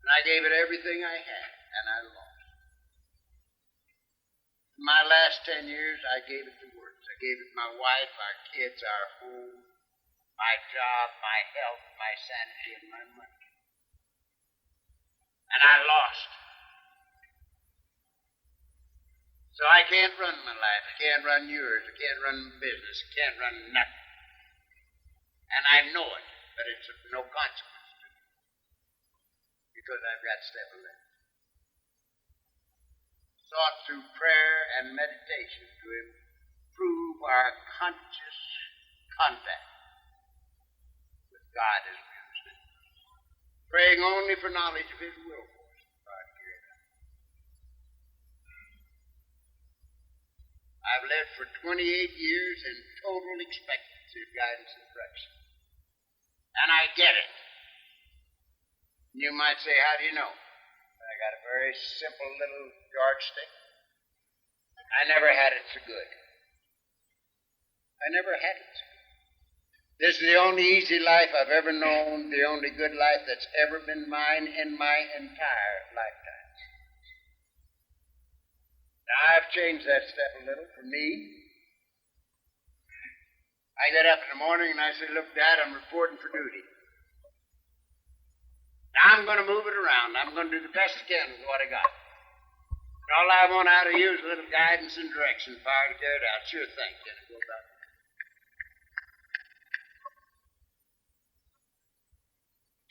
And I gave it everything I had, and I lost. In my last 10 years, I gave it to works. I gave it my wife, our kids, our home, my job, my health, my sanity, and my money. And I lost. So I can't run my life. I can't run yours. I can't run my business. I can't run nothing. And I know it, but it's of no consequence to me. Because I've got step 11. Sought through prayer and meditation to improve our conscious contact with God as we understand. Praying only for knowledge of His will for us. I've lived for 28 years in total expectancy of guidance and direction. And I get it. You might say, how do you know? I got a very simple little yardstick. I never had it so good. I never had it so good. This is the only easy life I've ever known, the only good life that's ever been mine in my entire lifetime. Now, I've changed that step a little for me. I get up in the morning and I say, look, Dad, I'm reporting for duty. Now, I'm going to move it around. I'm going to do the best I can with what I got. And all I want out of you is a little guidance and direction, fire to carry it out. Sure thing, Jenny. Go about it.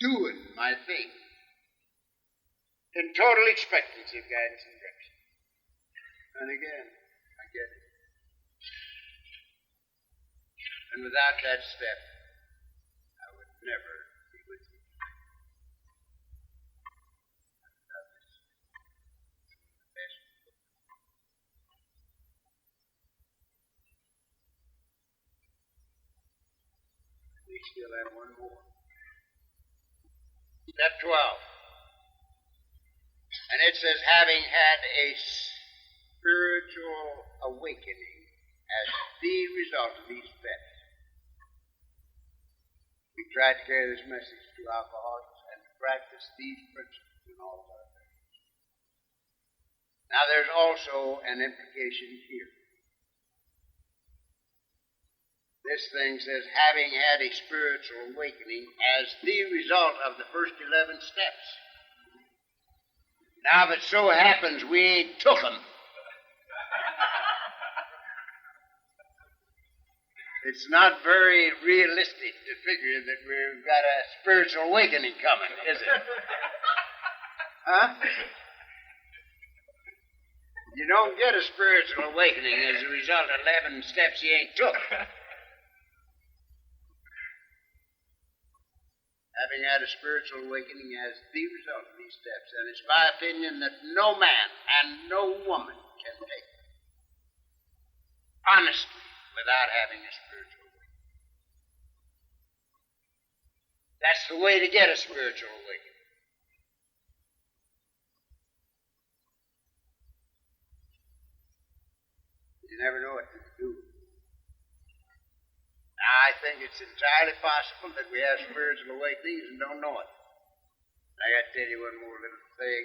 Doing my thing in total expectancy of guidance and direction. And again, I get it. And without that step, I would never be with you. We still have one more. Step 12. And it says, having had a spiritual awakening as the result of these steps. We try to carry this message to alcoholics and to practice these principles in all of our affairs. Now, there's also an implication here. This thing says, having had a spiritual awakening as the result of the first 11 steps. Now, if it so happens we ain't took them, it's not very realistic to figure that we've got a spiritual awakening coming, is it? Huh? You don't get a spiritual awakening as a result of 11 steps you ain't took. Having had a spiritual awakening as the result of these steps, and it's my opinion that no man and no woman can take them honestly without having a spiritual awakening. That's the way to get a spiritual awakening. You never know what to do. Now, I think it's entirely possible that we have spiritual awakenings and don't know it. I got to tell you one more little thing.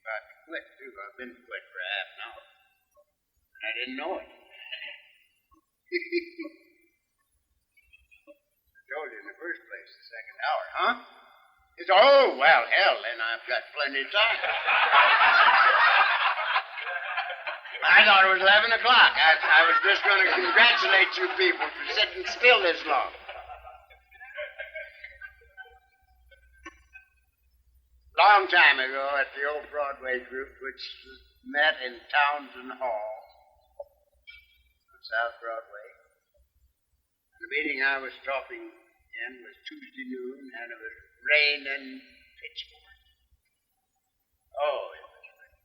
About to quit, too. I've been quit for half an hour. And I didn't know it. I told you in the first place, the second hour, huh? It's, oh, well, hell, then I've got plenty of time. I thought it was 11 o'clock. I was just going to congratulate you people for sitting still this long. Long time ago at the old Broadway group, which met in Townsend Hall on South Broadway. The meeting I was talking in was Tuesday noon, and it was raining pitchfork. Oh, it was raining.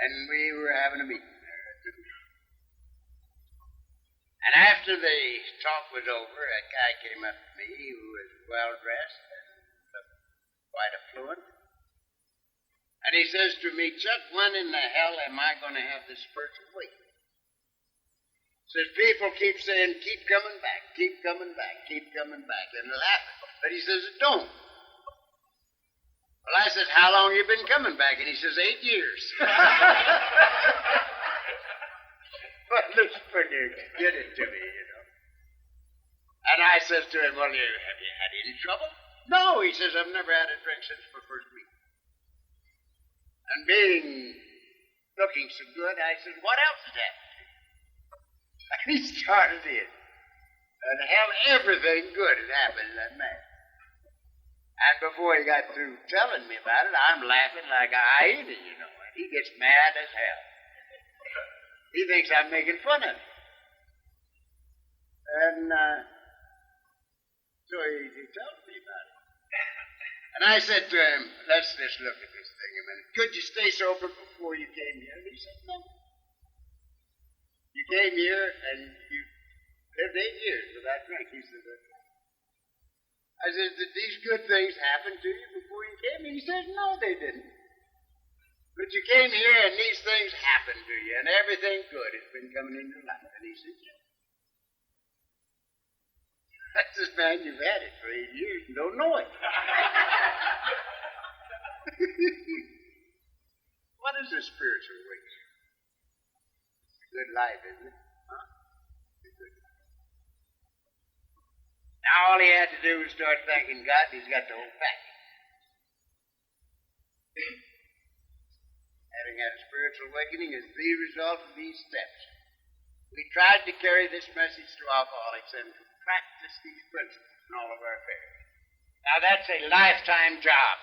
And we were having a meeting there. And after the talk was over, a guy came up to me who was well-dressed and looked quite affluent. And he says to me, Chuck, when in the hell am I going to have this spiritual awakening? Says people keep saying, keep coming back, keep coming back, keep coming back, and laughing. But he says, it don't. Well, I said, how long you been coming back? And he says, 8 years. Well, this pretty did it to me, you know. And I says to him, well, have you had any trouble? No, he says, I've never had a drink since my first week. And looking so good, I said, what else has happened? And he started in. And hell, everything good had happened to that man. And before he got through telling me about it, I'm laughing like a hyena, you know. And he gets mad as hell. He thinks I'm making fun of him. And so he told me about it. And I said to him, let's just look at this thing a minute. Could you stay sober before you came here? And he said, no. You came here and you lived 8 years without drink. He said, I said, did these good things happen to you before you came? And he said, no, they didn't. But you came here and these things happened to you and everything good has been coming in your life. And he said, yeah. That's this man, you've had it for 8 years and don't know it. What is a spiritual awakening? It's a good life, isn't it? Huh? It's a good life. Now all he had to do was start thanking God, and he's got the whole package. Having had a spiritual awakening is the result of these steps. We tried to carry this message to alcoholics and to practice these principles in all of our affairs. Now that's a lifetime job.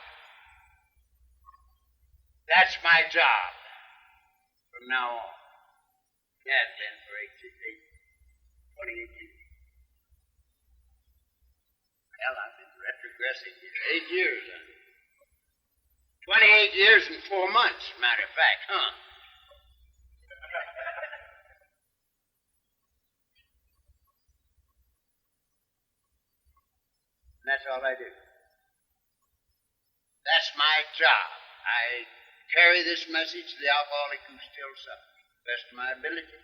That's my job from now on. Has been for 28 years. Well, I've been retrogressing here 8 years. 28 years and 4 months, matter of fact, huh? And that's all I do. That's my job. I carry this message to the alcoholic who still suffers, to the best of my ability.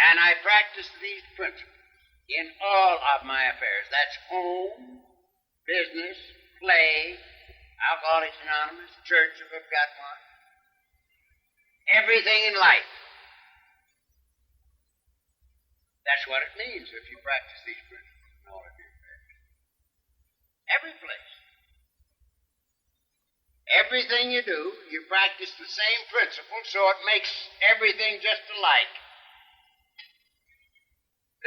And I practice these principles in all of my affairs. That's home, business, play, Alcoholics Anonymous, church if I've got one. Everything in life. That's what it means if you practice these principles in all of your affairs. Every place. Everything you do, you practice the same principle, so it makes everything just alike.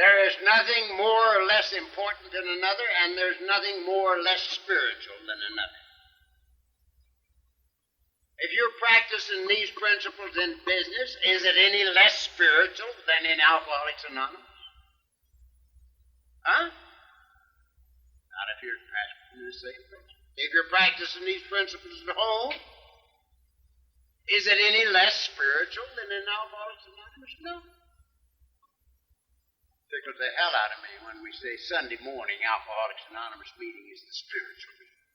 There is nothing more or less important than another, and there's nothing more or less spiritual than another. If you're practicing these principles in business, is it any less spiritual than in Alcoholics Anonymous? Huh? Not if you're practicing the same principles. If you're practicing these principles at home, is it any less spiritual than in Alcoholics Anonymous? No. Tickles the hell out of me when we say Sunday morning Alcoholics Anonymous meeting is the spiritual meeting.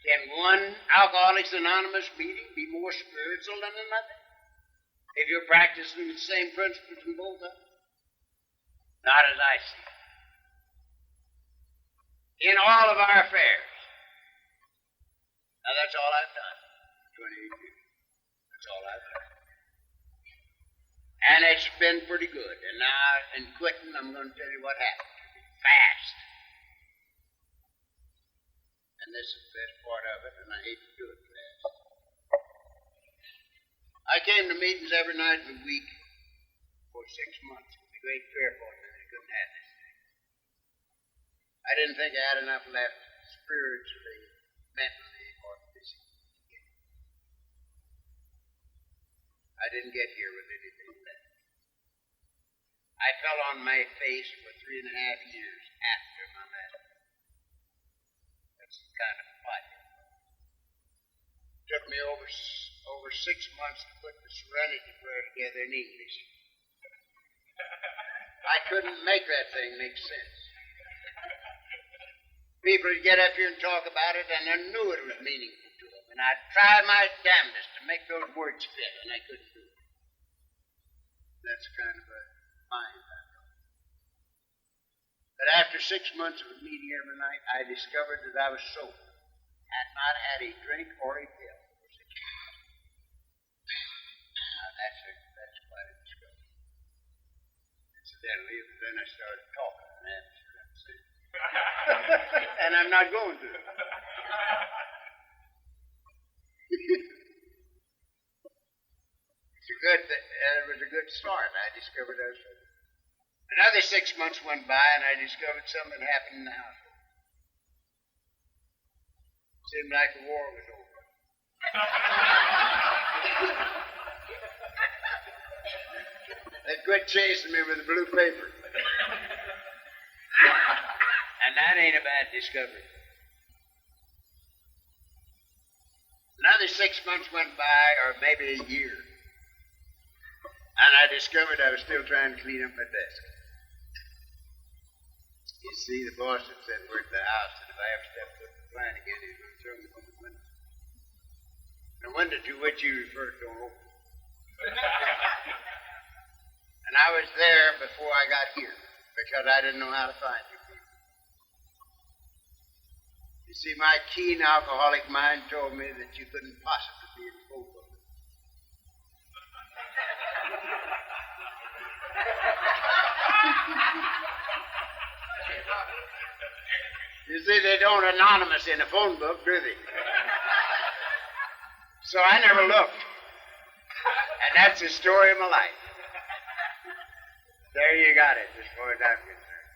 Can one Alcoholics Anonymous meeting be more spiritual than another? If you're practicing the same principles in both of them? Not as I see it. In all of our affairs. Now that's all I've done for 28 years. That's all I've done. And it's been pretty good. And now in quitting, I'm going to tell you what happened. Fast. And this is the best part of it, and I hate to do it fast. I came to meetings every night of the week 6 months with a great prayer for me that I couldn't have this thing. I didn't think I had enough left spiritually, mentally, or physically to get it. I didn't get here with anything left. I fell on my face for 3.5 years after my marriage. That's the kind of fight. It took me over 6 months to put the Serenity Prayer together in English. I couldn't make that thing make sense. People would get up here and talk about it, and I knew it was meaningful to them. And I'd try my damnedest to make those words fit, and I couldn't do it. That's kind of a mind I know. But after 6 months of meeting every night, I discovered that I was sober. Had not had a drink or a pill for 6 months. Now that's quite a discovery. Incidentally, then I started talking, and that's it. And I'm not going to. It was a good start. I discovered I was sober. Another 6 months went by, and I discovered something happened in the household. It seemed like the war was over. They quit chasing me with the blue paper. And that ain't a bad discovery. Another 6 months went by, or maybe a year. And I discovered I was still trying to clean up my desk. You see, the boss had sent word to the house that if I ever stepped foot in the plant again, he was going to throw me from the window. The window to which you referred don't open. And I was there before I got here, because I didn't know how to find you people. You see, my keen alcoholic mind told me that you couldn't possibly be in the phone book. You see, they don't anonymous in a phone book, do they? So I never looked. And that's the story of my life. There you got it, as far as I'm concerned.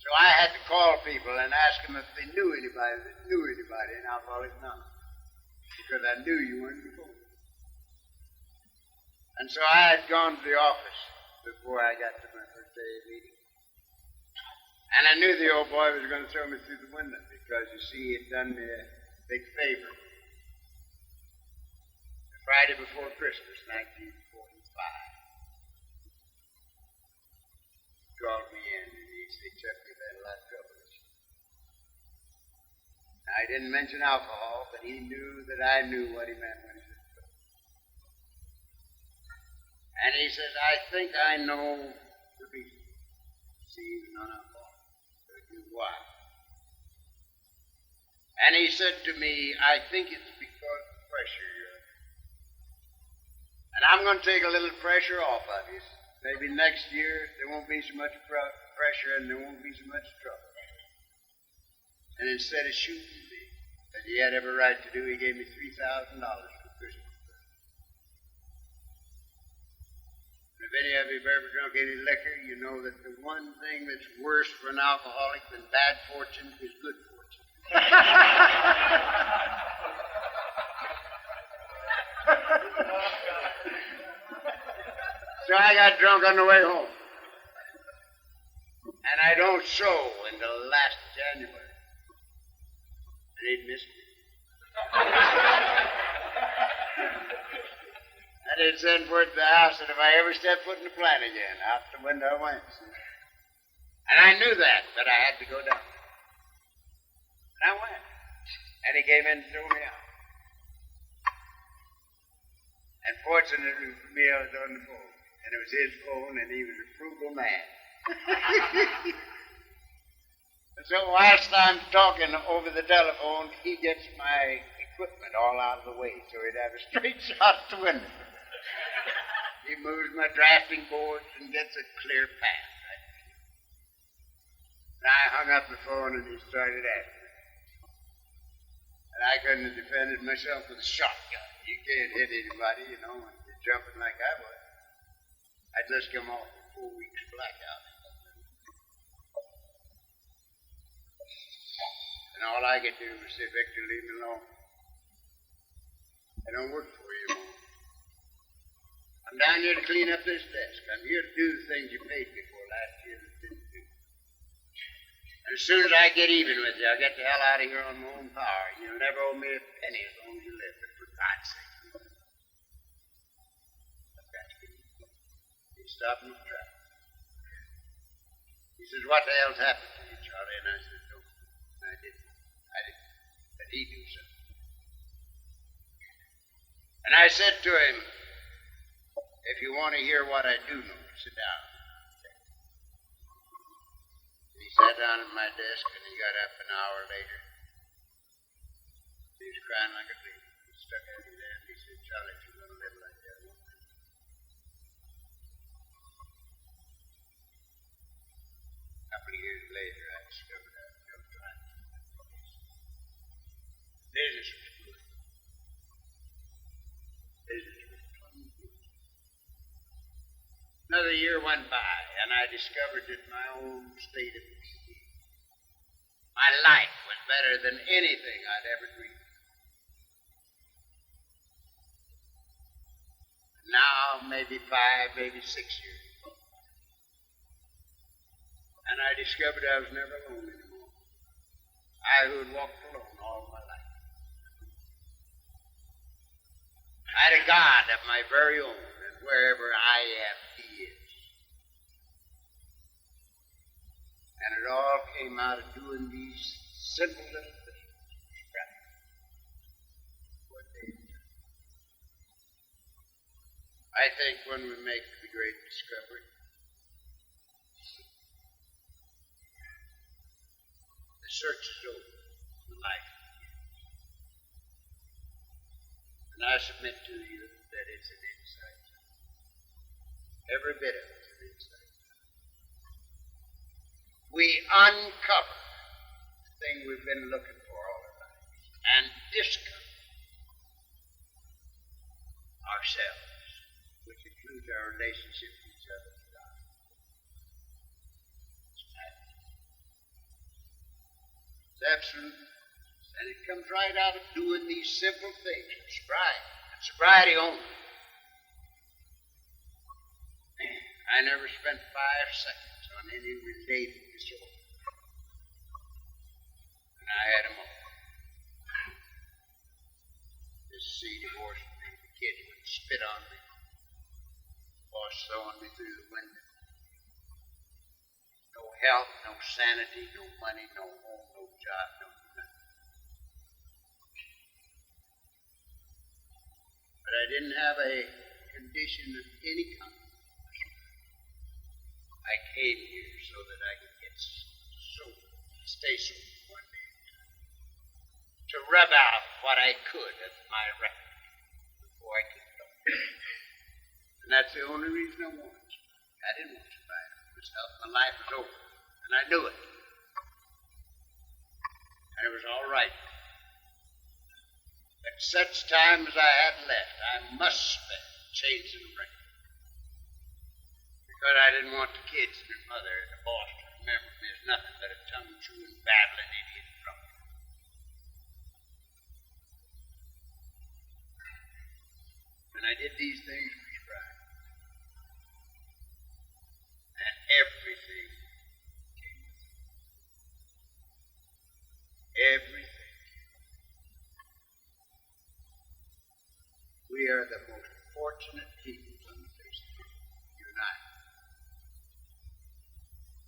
So I had to call people and ask them if they knew anybody in Alcoholics Anonymous. Because I knew you weren't before. And so I had gone to the office before I got to my first day of meeting. And I knew the old boy was going to throw me through the window because, you see, he had done me a big favor. The Friday before Christmas, 1945. He called me in and he said, Chuck, you've had a lot of trouble. Now, I didn't mention alcohol, but he knew that I knew what he meant when he said trouble. And he says, I think I know the reason. See, even on alcohol. Why? And he said to me, I think it's because of pressure you're under. And I'm going to take a little pressure off of you. Maybe next year there won't be so much pressure and there won't be so much trouble. And instead of shooting me, as he had every right to do, he gave me $3,000 for Christmas. If any of you have ever drunk any liquor, you know that the one thing that's worse for an alcoholic than bad fortune is good fortune. So I got drunk on the way home. And I don't show until last January. And he'd missed me. I did send word to the house that if I ever stepped foot in the plant again, out the window I went. And I knew that, but I had to go down. And I went. And he came in and threw me out. And fortunately for me, I was on the phone. And it was his phone, and he was a frugal man. And so whilst I'm talking over the telephone, he gets my equipment all out of the way so he'd have a straight shot at the window. He moves my drafting boards and gets a clear path. And I hung up the phone and he started at me. And I couldn't have defended myself with a shotgun. You can't hit anybody, when you're jumping like I was. I'd just come off a 4 weeks blackout. And all I could do was say, Victor, leave me alone. I don't work for you anymore. I'm down here to clean up this desk. I'm here to do the things you paid me for last year that didn't do. And as soon as I get even with you, I'll get the hell out of here on my own power. You'll never owe me a penny as long as you live, but for God's sake. I've got to get you. He stopped me tracks. He says, what the hell's happened to you, Charlie? And I said, no, I didn't. But he knew something. And I said to him, if you want to hear what I do know, sit down. He sat down at my desk and he got up an hour later. He was crying like a baby. He stuck out his hand. He said, Charlie, if you're going to live like that, I won't live. A couple of years later, I discovered I was still trying. Business was good. Business was plumb good. Another year went by, and I discovered that my own state of being, my life was better than anything I'd ever dreamed of. Now, maybe 5, maybe 6 years ago, and I discovered I was never alone anymore. I who had walked alone all my life. I had a God of my very own, and wherever I am, He is. And it all came out of doing these simple little things. What they do. I think when we make the great discovery, the search is over for life. And I submit to you that it's an insight. Every bit of it's an insight. We uncover the thing we've been looking for all our lives and discover ourselves, which includes our relationship with each other and God. It's absolute. And it comes right out of doing these simple things for sobriety, and sobriety only. I never spent 5 seconds on any related disorder. And I had them all. This C divorced me. The kids would spit on me. Boss throwing me through the window. No health, no sanity, no money, no home, no job, no nothing. But I didn't have a condition of any kind. I came here so that I could get sober, stay sober one day, to rub out what I could of my record before I could go. And that's the only reason I wanted to. I didn't want to survive myself. My life was over, and I knew it. And it was all right. At such time as I had left, I must spend changing the record. Because I didn't want the kids and their mother and the boss to remember me as nothing but a tongue-chewing, babbling idiot drunk. And I did these things for sobriety. And everything came with it. Everything. We are the most fortunate people on the face of the earth, you and I.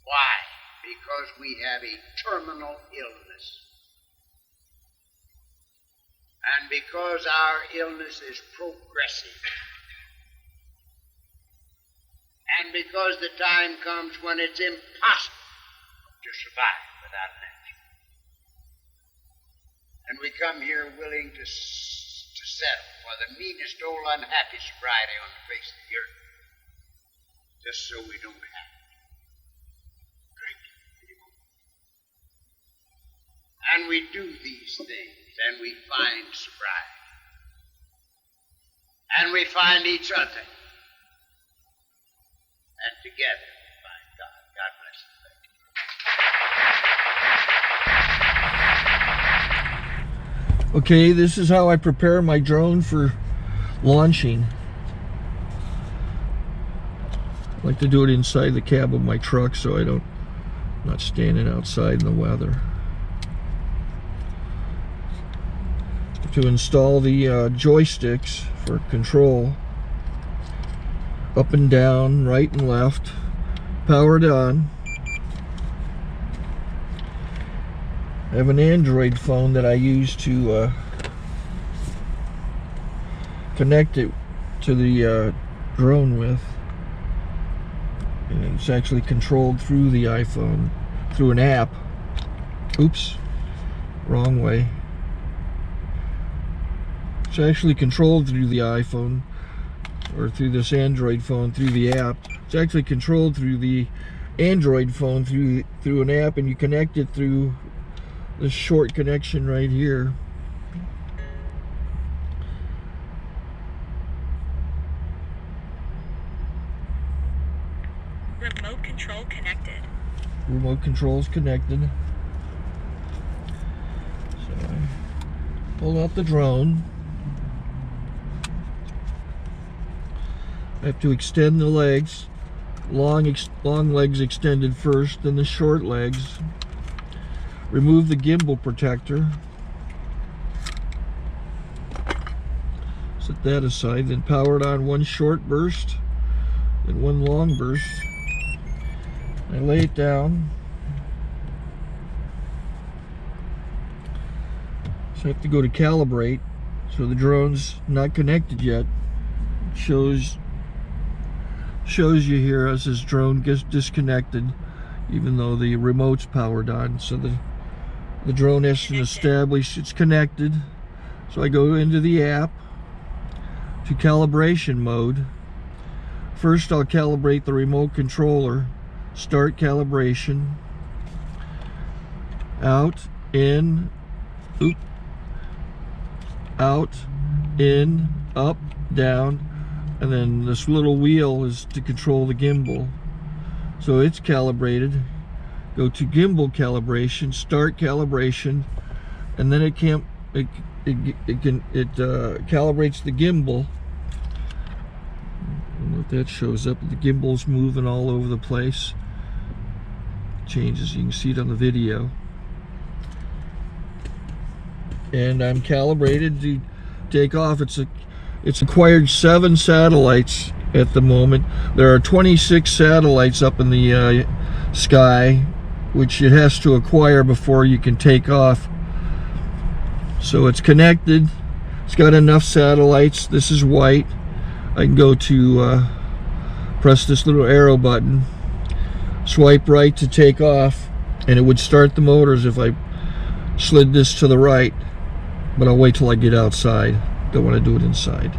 Why? Because we have a terminal illness. And because our illness is progressive. And because the time comes when it's impossible to survive without an action. And we come here willing to settle for the meanest old unhappy sobriety on the face of the earth. Just so we don't have to drink anymore. And we do these things, and we find sobriety. And we find each other. and together find God. God bless you. Okay, this is how I prepare my drone for launching. I like to do it inside the cab of my truck so I'm not standing outside in the weather. To install the joysticks for control, up and down, right and left, powered on. I have an Android phone that I use to connect it to the drone with. And it's actually controlled through the iPhone, through an app. Oops, wrong way. It's actually controlled through the iPhone, or through this Android phone, through the app. It's actually controlled through the Android phone, through an app, and you connect it through this short connection right here. Remote control connected. Remote control's connected. So I pull out the drone. I have to extend the legs. Long legs extended first, then the short legs. Remove the gimbal protector. Set that aside, then power it on one short burst and one long burst. I lay it down. So I have to go to calibrate. So the drone's not connected yet. It shows you here as this drone gets disconnected, even though the remote's powered on. So the drone has to establish it's connected. So I go into the app to calibration mode. First I'll calibrate the remote controller. Start calibration. Out, in, out, in, up, down, and then this little wheel is to control the gimbal. So it's calibrated. Go to gimbal calibration, start calibration, and then it calibrates the gimbal. I don't know if that shows up. The gimbal's moving all over the place. Changes, you can see it on the video. And I'm calibrated to take off. It's acquired 7 satellites at the moment. There are 26 satellites up in the sky, which it has to acquire before you can take off. So it's connected. It's got enough satellites. This is white. I can go to press this little arrow button, swipe right to take off, and it would start the motors if I slid this to the right. But I'll wait till I get outside. Don't want to do it inside.